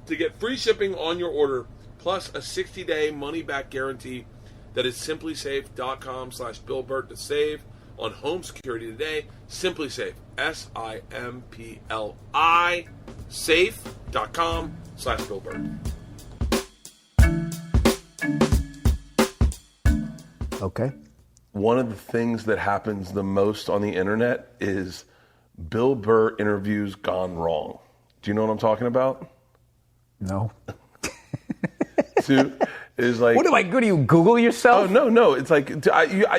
to get free shipping on your order plus a 60-day money-back guarantee. That is simplysafe.com/BillBert to save on home security today. Simply Safe, SIMPLI, safe.com/BillBert. Okay. One of the things that happens the most on the internet is Bill Burr interviews gone wrong. Do you know what I'm talking about? No. Is like, what am I good? Do you Google yourself? Oh no! It's like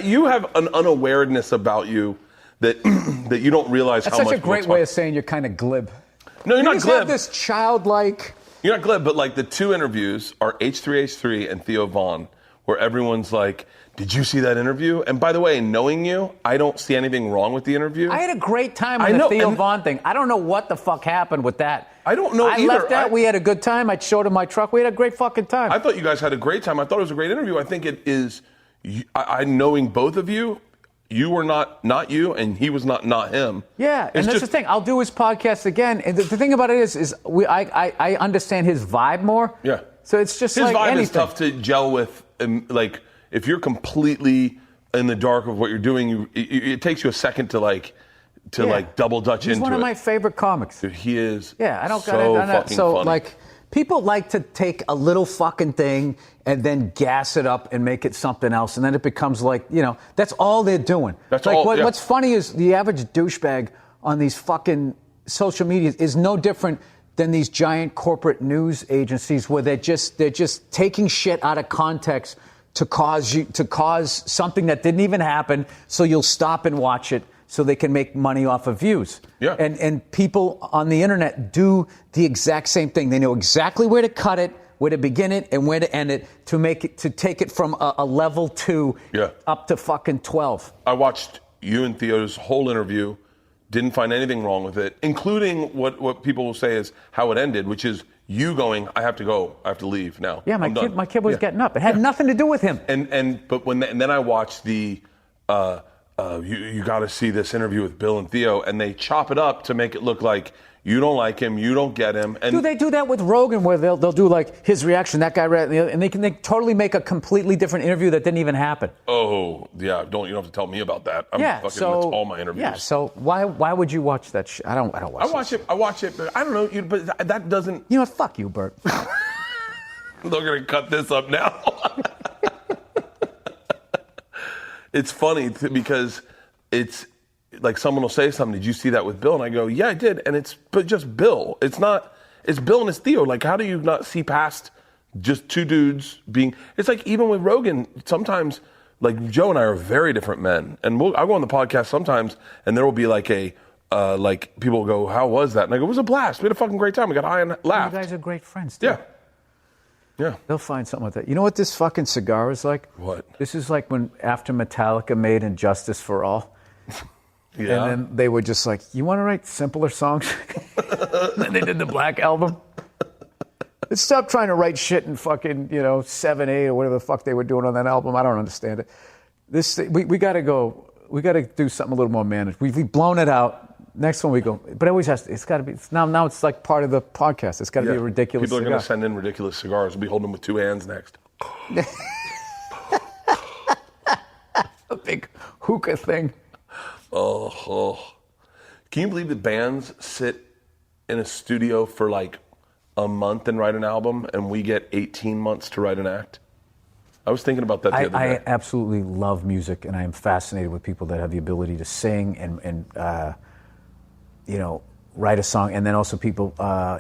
you have an unawareness about you that that you don't realize That's how much. That's such a great way of saying you're kind of glib. No, you're not glib. Have this childlike. You're not glib, but like the two interviews are H3H3 and Theo Von, where everyone's like, "Did you see that interview?" And by the way, knowing you, I don't see anything wrong with the interview. I had a great time on the Theo Von thing. I don't know what the fuck happened with that. I don't know either. I left that. We had a good time. I showed him my truck. We had a great fucking time. I thought you guys had a great time. I thought it was a great interview. I think it is. I knowing both of you, you were not you, and he was not him. Yeah, and that's the thing. I'll do his podcast again. And the thing about it is I understand his vibe more. Yeah. So it's just his like vibe anything. is tough to gel with. Like if you're completely in the dark of what you're doing, it takes you a second to like double dutch into it. He's one of my favorite comics. Dude, he is. Yeah, I don't so got it. Fucking so funny. like people like to take a little fucking thing and then gas it up and make it something else, and then it becomes like, that's all they're doing. That's like all. What's funny is the average douchebag on these fucking social media is no different than these giant corporate news agencies where they're just taking shit out of context to cause something that didn't even happen, so you'll stop and watch it so they can make money off of views. Yeah. And people on the internet do the exact same thing. They know exactly where to cut it, where to begin it, and where to end it to take it from a level 2 up to fucking 12. I watched you and Theo's whole interview. Didn't find anything wrong with it, including what people will say is how it ended, which is you going, I have to go, I have to leave now. Yeah, my kid was getting up. It had nothing to do with him. And then I watched the you got to see this interview with Bill and Theo, and they chop it up to make it look like you don't like him, you don't get him. And do they do that with Rogan, where they'll do like his reaction, that guy, and they totally make a completely different interview that didn't even happen. Oh yeah, you don't have to tell me about that. That's all my interviews. Yeah, so why would you watch that shit? I don't watch I watch it, but I don't know. But that doesn't. You know what? Fuck you, Bert. They're gonna cut this up now. It's funny because it's like someone will say something. Did you see that with Bill? And I go, yeah, I did. And it's just Bill. It's Bill and it's Theo. Like, how do you not see past just two dudes being? It's like even with Rogan. Sometimes, like Joe and I are very different men, and I'll go on the podcast sometimes, and there will be like like people will go, how was that? And I go, it was a blast. We had a fucking great time. We got high and laughed. You guys are great friends, too. Yeah. Yeah. They'll find something with that. You know what this fucking cigar is like? What? This is like when after Metallica made Injustice for All. Yeah. And then they were just like, you want to write simpler songs? And then they did the Black Album. Let's stop trying to write shit in fucking, 7/8 or whatever the fuck they were doing on that album. I don't understand it. We got to go. We got to do something a little more managed. We've blown it out. Next one we go, but it always has to. It's got to be. Now it's like part of the podcast. It's got to be a ridiculous. People are going to send in ridiculous cigars. We'll be holding them with two hands next. A big hookah thing. Oh. Can you believe that bands sit in a studio for like a month and write an album, and we get 18 months to write an act? I was thinking about that the other day. I absolutely love music, and I am fascinated with people that have the ability to sing and write a song. And then also people,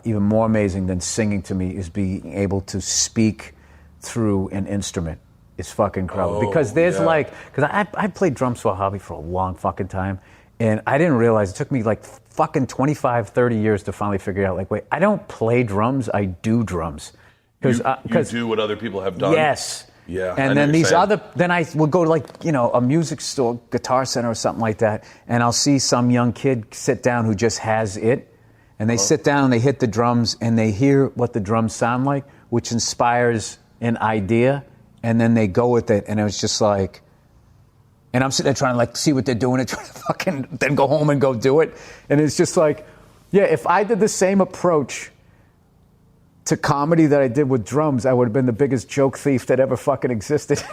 even more amazing than singing to me is being able to speak through an instrument. It's fucking incredible. Because there's because I played drums for a hobby for a long fucking time, and I didn't realize it took me like fucking 25, 30 years to finally figure out, like, wait, I don't play drums, I do drums. You do what other people have done? Yes. Yeah. And then then I would go to like, a music store, Guitar Center or something like that, and I'll see some young kid sit down who just has it, and they sit down and they hit the drums and they hear what the drums sound like, which inspires an idea, and then they go with it, and it was just like, And I'm sitting there trying to like see what they're doing and trying to fucking then go home and go do it. And it's just like, yeah, if I did the same approach to comedy that I did with drums, I would have been the biggest joke thief that ever fucking existed.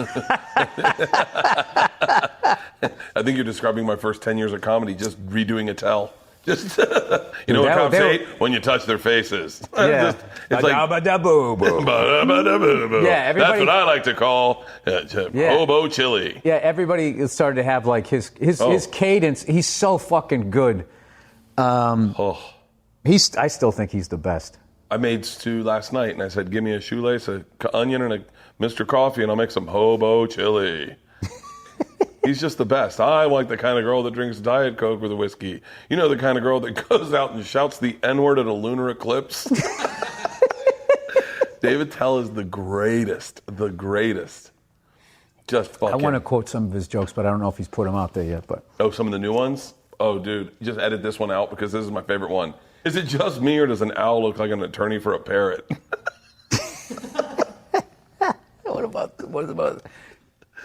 I think you're describing my first 10 years of comedy, just redoing a tell. Just you know what cops hate? When you touch their faces. Yeah. It's like yeah, everybody, that's what I like to call hobo chili. Yeah, everybody started to have like his cadence. He's so fucking good. I still think he's the best. I made stew last night, and I said, give me a shoelace, a onion, and a Mr. Coffee, and I'll make some hobo chili. He's just the best. I like the kind of girl that drinks Diet Coke with a whiskey. You know, the kind of girl that goes out and shouts the N-word at a lunar eclipse. David Tell is the greatest. The greatest. Just fucking. I want to quote some of his jokes, but I don't know if he's put them out there yet. But some of the new ones? Oh, dude, just edit this one out because this is my favorite one. Is it just me, or does an owl look like an attorney for a parrot? What about?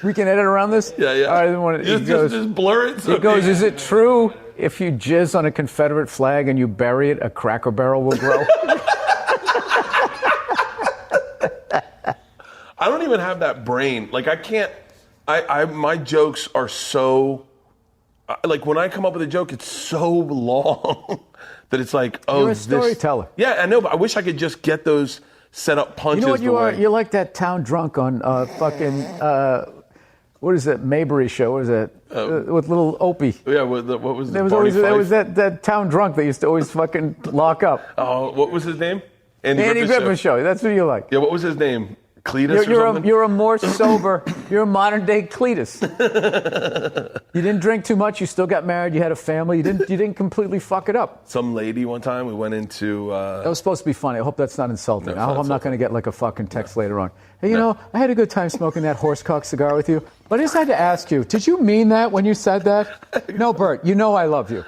We can edit around this? Yeah. All right, just blur it. It goes, is it true if you jizz on a Confederate flag and you bury it, a Cracker Barrel will grow? I don't even have that brain. Like, I can't, my jokes are so, like, when I come up with a joke, it's so long that it's like, You're a storyteller. Yeah, I know, but I wish I could just get those set up punches. You know what you are? You're like that town drunk on what is it, Mayberry show? What is it? With little Opie. Yeah, what was there was that town drunk that used to always fucking lock up. Oh, what was his name? Andy Griffith show. That's who you like. Yeah, what was his name? Cletus or something? You're a more sober, you're a modern day Cletus. You didn't drink too much, you still got married, you had a family, you didn't completely fuck it up. Some lady one time, we went into... That was supposed to be funny. I hope that's not insulting. No, I hope I'm not going to get like a fucking text later on. Hey, you know, I had a good time smoking that horsecock cigar with you, but I just had to ask you, did you mean that when you said that? No, Bert, you know I love you.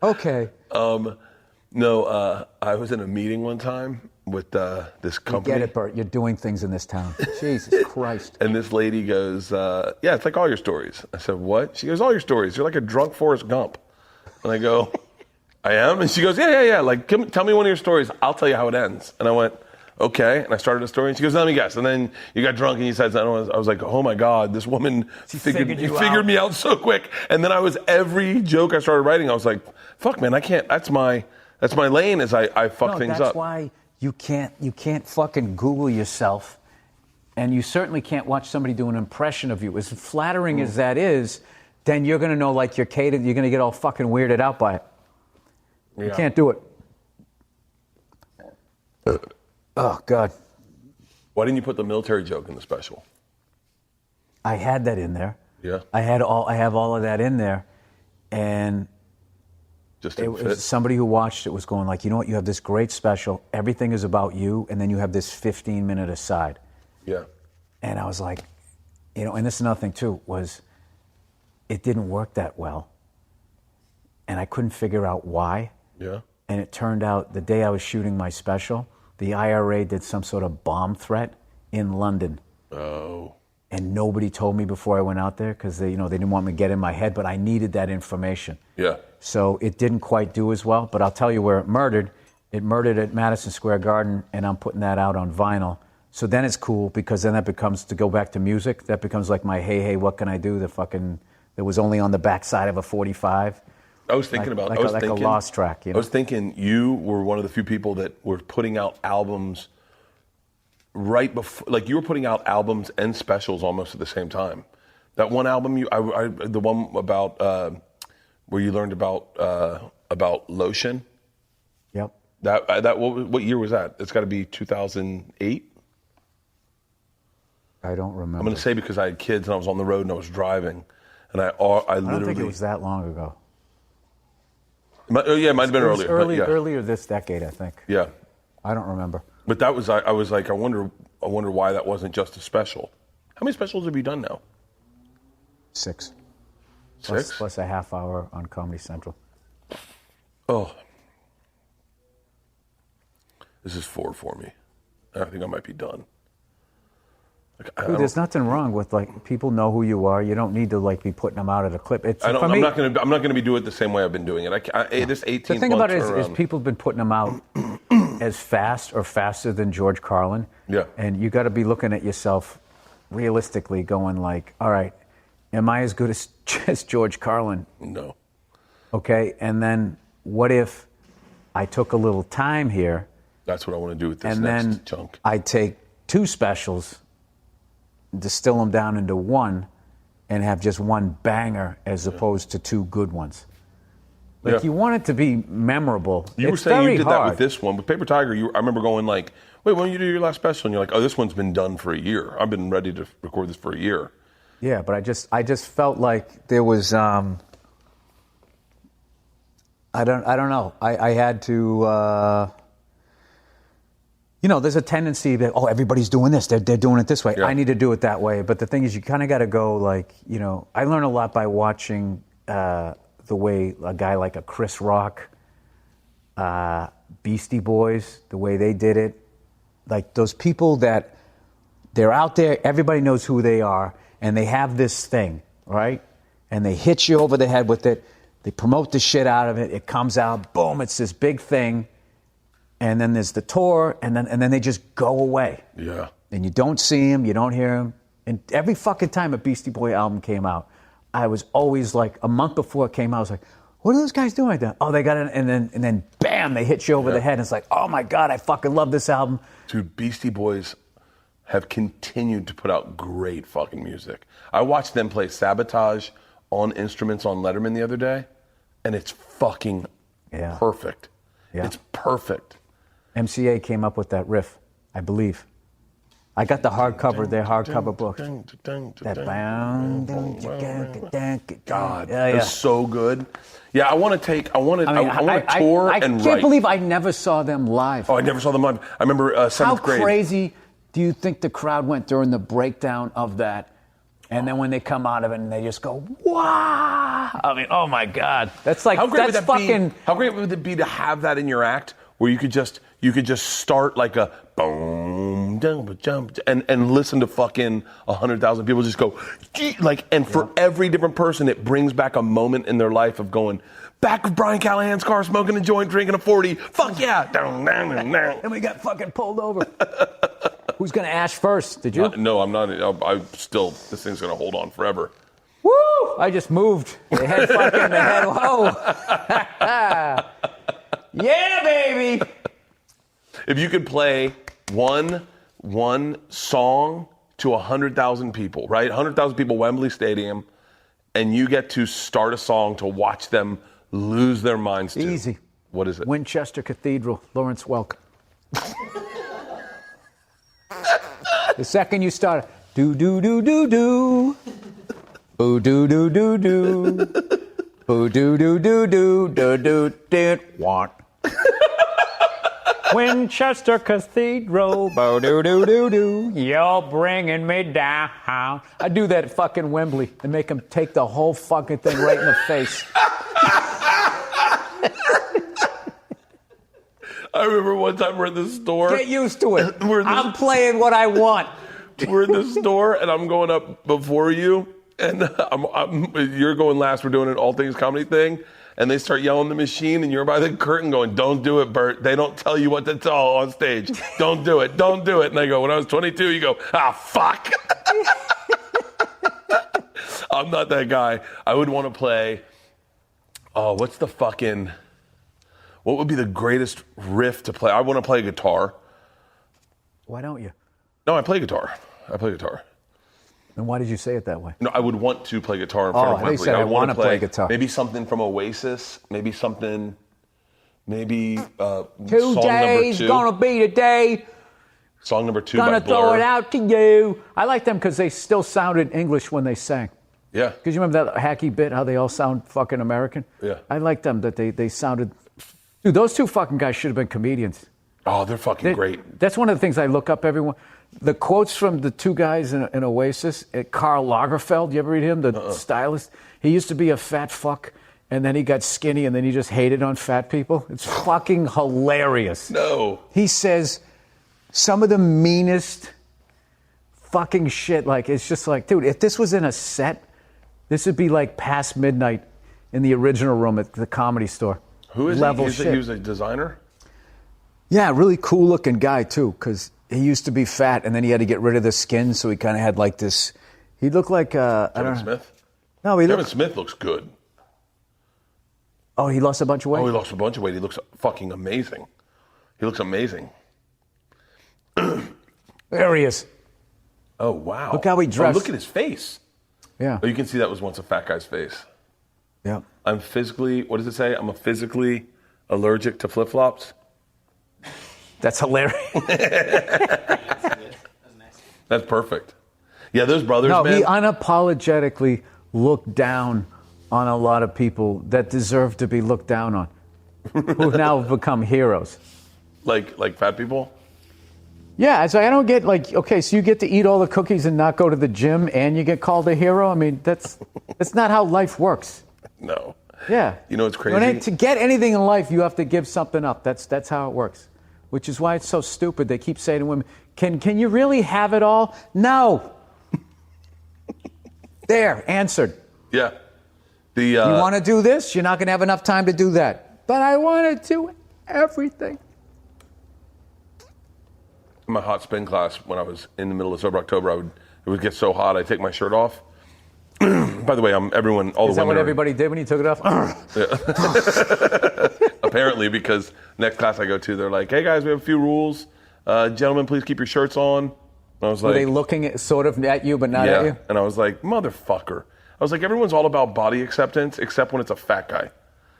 Okay. No, I was in a meeting one time with this company. Get it, Bert. You're doing things in this town. Jesus Christ. And this lady goes, yeah, it's like all your stories. I said, what? She goes, all your stories. You're like a drunk Forrest Gump. And I go, I am? And she goes, yeah. Like, tell me one of your stories. I'll tell you how it ends. And I went, okay. And I started a story. And she goes, let me guess. And then you got drunk and you said something. I was like, oh my God, this woman figured me out so quick. And then every joke I started writing, I was like, fuck, man, I can't. That's my lane is I fuck things up. That's why you can't fucking Google yourself, and you certainly can't watch somebody do an impression of you. As flattering as that is, then you're going to know like you're catered, you're going to get all fucking weirded out by it. Yeah. You can't do it. Oh, God. Why didn't you put the military joke in the special? I had that in there. Yeah. I have all of that in there, and it was somebody who watched it was going like, you know what, you have this great special, everything is about you, and then you have this 15-minute aside. Yeah. And I was like, you know, and this is another thing too, was it didn't work that well. And I couldn't figure out why. Yeah. And it turned out the day I was shooting my special, the IRA did some sort of bomb threat in London. Oh. And nobody told me before I went out there because they didn't want me to get in my head, but I needed that information. Yeah. So it didn't quite do as well, but I'll tell you where it murdered. It murdered at Madison Square Garden, and I'm putting that out on vinyl. So then it's cool because then that becomes, to go back to music, that becomes like my hey, what can I do? That was only on the backside of a 45. I was thinking about like a lost track. You know? I was thinking you were one of the few people that were putting out albums right before, like you were putting out albums and specials almost at the same time. That one album, the one about where you learned about lotion. Yep. What year was that? It's got to be 2008. I don't remember. I'm going to say because I had kids and I was on the road and I was driving, and I literally. I don't think it was that long ago. Yeah, it might have been earlier. Earlier this decade, I think. Yeah. I don't remember. But that was, I was like, I wonder why that wasn't just a special. How many specials have you done now? 6. 6? Plus a half hour on Comedy Central. Oh. This is 4 for me. I think I might be done. I Dude, there's nothing wrong with like people know who you are. You don't need to like be putting them out at a clip. I'm not going to be doing it the same way I've been doing it. This 18. The thing about it is people have been putting them out as fast or faster than George Carlin. Yeah. And you got to be looking at yourself realistically, going like, all right, am I as good as George Carlin? No. Okay, and then what if I took a little time here? That's what I want to do with this and next then chunk. I take 2 specials, distill them down into one, and have just one banger as opposed to 2 good ones. Like you want it to be memorable. You were saying you did that with this one. With Paper Tiger, I remember going like, wait, when you do your last special? And you're like, oh, this one's been done for a year. I've been ready to record this for a year. Yeah, but I just felt like there was I don't know. I had to there's a tendency that, everybody's doing this. They're doing it this way. Yeah. I need to do it that way. But the thing is, you kind of got to go like, I learn a lot by watching the way a guy like a Chris Rock, Beastie Boys, the way they did it. Like those people that they're out there, everybody knows who they are, and they have this thing, right? And they hit you over the head with it. They promote the shit out of it. It comes out, boom, it's this big thing. And then there's the tour, and then they just go away. Yeah. And you don't see them, you don't hear them. And every fucking time a Beastie Boy album came out, I was always like, a month before it came out, I was like, what are those guys doing like that? Oh, they got it, and then bam, they hit you over the head. And it's like, oh my God, I fucking love this album. Dude, Beastie Boys have continued to put out great fucking music. I watched them play Sabotage on instruments on Letterman the other day, and it's fucking perfect. Yeah. It's perfect. MCA came up with that riff, I believe. I got the hardcover, their hardcover book. That bound. God, it's so good. Yeah, I want to tour I and can't believe I never saw them live. Oh, I never saw them live. I remember 7th grade. How crazy do you think the crowd went during the breakdown of that? And then when they come out of it and they just go, wow. I mean, oh my God. That's like, how great would it be to have that in your act where you could just start like a boom, jump, and listen to fucking 100,000 people just go, like, and for every different person, it brings back a moment in their life of going, back of Brian Callahan's car, smoking a joint, drinking a 40. Fuck yeah. And we got fucking pulled over. Who's going to ash first? Did you? No, I'm not. This thing's going to hold on forever. Woo! I just moved. Whoa. Yeah, baby. If you could play one song to 100,000 people, right? 100,000 people, Wembley Stadium, and you get to start a song to watch them lose their minds to. Easy. What is it? Winchester Cathedral, Lawrence Welk. The second you start, do do do do do, boo do do do do, boo do do do do do do did want. Winchester Cathedral, boo do do do do, you're bringing me down. I do that at fucking Wembley and make them take the whole fucking thing right in the face. I remember one time we're in the store. Get used to it. I'm playing what I want. We're in the store, and I'm going up before you, and you're going last. We're doing an All Things Comedy thing, and they start yelling the machine, and you're by the curtain going, don't do it, Bert. They don't tell you what to tell on stage. Don't do it. Don't do it. And I go, when I was 22, you go, fuck. I'm not that guy. I would want to play, what would be the greatest riff to play? I want to play guitar. Why don't you? No, I play guitar. And why did you say it that way? No, I would want to play guitar in front of Wembley. I want to play guitar. Maybe something from Oasis. Maybe song Today's number 2. Gonna be the day. Song number 2 Gonna by Blur. throw it out to you. I like them because they still sounded English when they sang. Yeah. Because you remember that hacky bit, how they all sound fucking American? Yeah. I like them, that they sounded... Dude, those 2 fucking guys should have been comedians. Oh, they're fucking great. That's one of the things I look up everyone. The quotes from the 2 guys in Oasis, Karl Lagerfeld, you ever read him? The stylist? He used to be a fat fuck, and then he got skinny, and then he just hated on fat people. It's fucking hilarious. No. He says some of the meanest fucking shit. Like, it's just like, dude, if this was in a set, this would be like past midnight in the original room at the Comedy Store. Who is Level he? shit. He was a designer? Yeah, really cool looking guy too, because he used to be fat and then he had to get rid of the skin, so he kind of had like this. He looked like I don't know. Smith? No, Kevin Smith looks good. Oh, he lost a bunch of weight? Oh, he lost a bunch of weight. He looks fucking amazing. He looks amazing. There he is. Oh, wow. Look how he dressed. Oh, look at his face. Yeah. Oh, you can see that was once a fat guy's face. Yeah. I'm physically, what does it say? I'm physically allergic to flip-flops. That's hilarious. That's perfect. Yeah, those brothers, No, man. he unapologetically looked down on a lot of people that deserve to be looked down on, who've now become heroes. Like fat people? Yeah, so I don't get like, okay, so you get to eat all the cookies and not go to the gym and you get called a hero? I mean, that's not how life works. No. Yeah. You know what's crazy? To get anything in life, you have to give something up. That's how it works. Which is why it's so stupid. They keep saying to women, can you really have it all? No. There, answered. Yeah. You want to do this? You're not going to have enough time to do that. But I want to do everything. In my hot spin class, when I was in the middle of Sober October, it would get so hot, I'd take my shirt off. By the way, all Is the that women what are- everybody did when you took it off? Apparently, because next class I go to, they're like, hey guys, we have a few rules. Gentlemen, please keep your shirts on. And I was Were like, they looking at you, but not at you? And I was like, motherfucker. I was like, everyone's all about body acceptance except when it's a fat guy.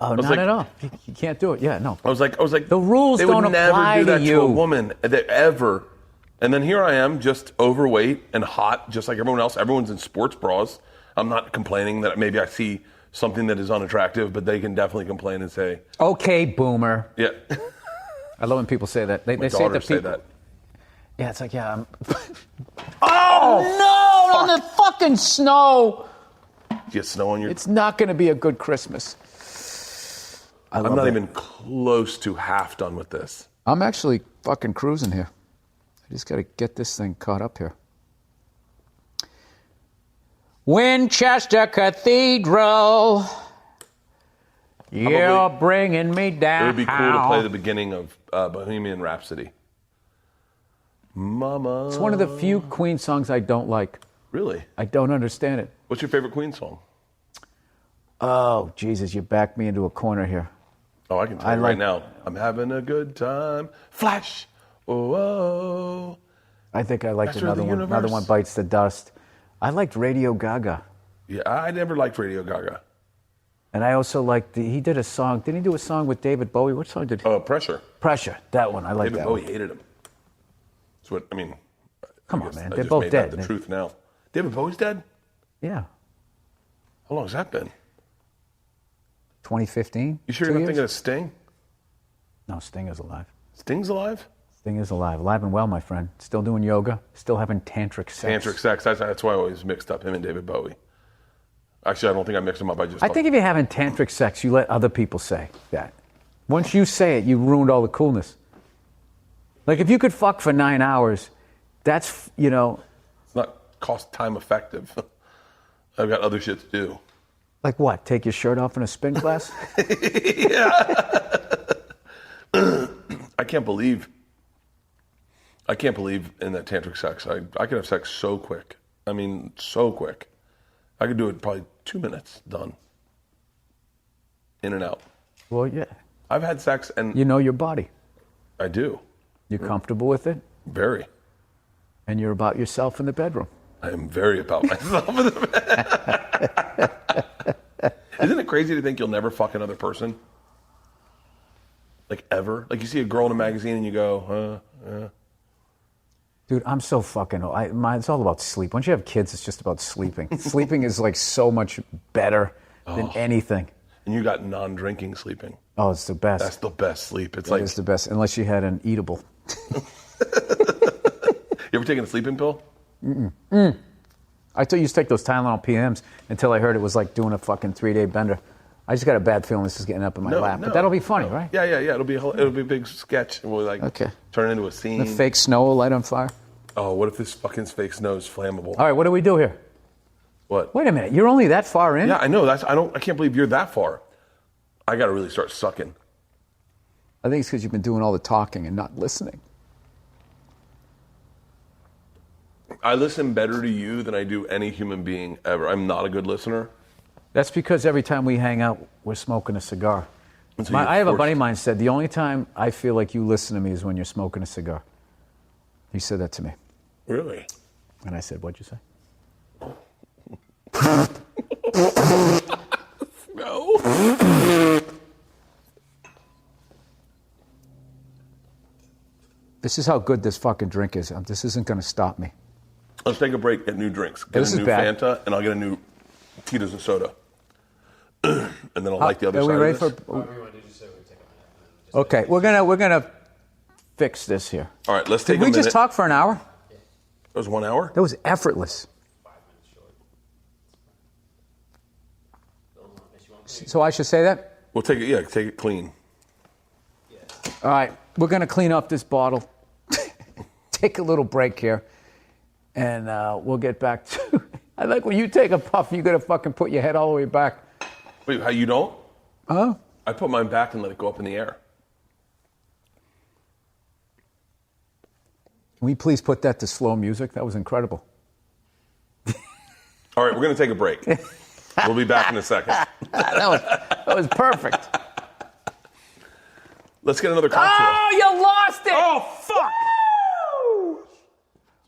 Oh, was not like- at all. You can't do it. Yeah, no. I was like, The rules they don't would never apply do that to to you. a woman ever. And then here I am, just overweight and hot, just like everyone else. Everyone's in sports bras. I'm not complaining that maybe I see something that is unattractive, but they can definitely complain and say, Okay, boomer. yeah. I love when people say that. They My say it to daughters say people. that. Yeah, it's like, yeah. Oh, no, on the fucking snow. Get snow on your... It's not going to be a good Christmas. I'm not even close to half done with this. I'm actually fucking cruising here. I just got to get this thing caught up here. Winchester Cathedral, you're bringing me down. It would be cool to play the beginning of Bohemian Rhapsody. Mama. It's one of the few Queen songs I don't like. Really? I don't understand it. What's your favorite Queen song? Oh, Jesus, you backed me into a corner here. Oh, I can tell you right now. I'm having a good time. Flash. Oh, oh. I think I liked Master of another the one. Universe. Another one bites the dust. I liked Radio Gaga. Yeah, I never liked Radio Gaga. And I also liked he did a song. Didn't he do a song with David Bowie? What song did he? Pressure. Pressure. That one. I like David that Bowie one. hated him. That's what, I mean. Come I on, guess man. I They're just both made dead. that the truth now. David Bowie's dead? Yeah. How long has that been? 2015? You sure you're not thinking of Sting? No, Sting is alive. Sting's alive? Sting is alive. Alive and well, my friend. Still doing yoga. Still having tantric sex. Tantric sex. That's why I always mixed up him and David Bowie. Actually, I don't think I mixed him up. I think if you're having tantric sex, you let other people say that. Once you say it, you ruined all the coolness. Like, if you could fuck for 9 hours, that's, it's not cost time effective. I've got other shit to do. Like what? Take your shirt off in a spin class? I can't believe in that tantric sex. I could have sex so quick. I mean, so quick. I could do it probably 2 minutes, done. In and out. Well, yeah. I've had sex and... You know your body. I do. You're comfortable with it? Very. And you're about yourself in the bedroom. I am very about myself in the bed. Isn't it crazy to think you'll never fuck another person? Like, ever? Like, you see a girl in a magazine and you go, Dude, I'm so fucking old. It's all about sleep. Once you have kids, it's just about sleeping. Sleeping is like so much better than anything. And you got non-drinking sleeping. Oh, it's the best. That's the best sleep. It's It's the best, unless you had an eatable. You ever taken a sleeping pill? I used to take those Tylenol PMs until I heard it was like doing a fucking 3-day bender. I just got a bad feeling this is getting up in my lap. But that'll be funny, right? Yeah. It'll be a big sketch. And we'll turn it into a scene. The fake snow will light on fire. Oh, what if this fucking fake nose is flammable? All right, what do we do here? What? Wait a minute. You're only that far in? Yeah, I know. I can't believe you're that far. I got to really start sucking. I think it's because you've been doing all the talking and not listening. I listen better to you than I do any human being ever. I'm not a good listener. That's because every time we hang out, we're smoking a cigar. So I have a buddy of mine said, the only time I feel like you listen to me is when you're smoking a cigar. He said that to me. Really? And I said, what'd you say? No. This is how good this fucking drink is. This isn't going to stop me. Let's take a break, get new drinks. Get This a is new bad. Fanta, and I'll get a new Tito's and soda. And then I'll like the other Are side we ready of this. Okay, we're gonna fix this here. All right, let's take Did a we minute. just talk for an hour? It was 1 hour? That was effortless. So I should say that? We'll take it, yeah, take it clean. All right, we're going to clean up this bottle, take a little break here, and we'll get back to... I like when you take a puff, you got to fucking put your head all the way back. Wait, how you don't? Huh? I put mine back and let it go up in the air. Can we please put that to slow music? That was incredible. All right, we're going to take a break. We'll be back in a second. that was perfect. Let's get another cocktail. Oh, you lost it! Oh, fuck! Woo!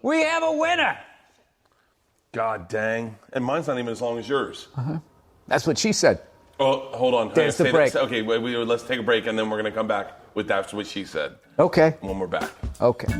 We have a winner. God dang. And mine's not even as long as yours. That's what she said. Oh, hold on. There's the break. Okay, let's take a break, and then we're going to come back with That's What She Said Okay. when we're back. Okay.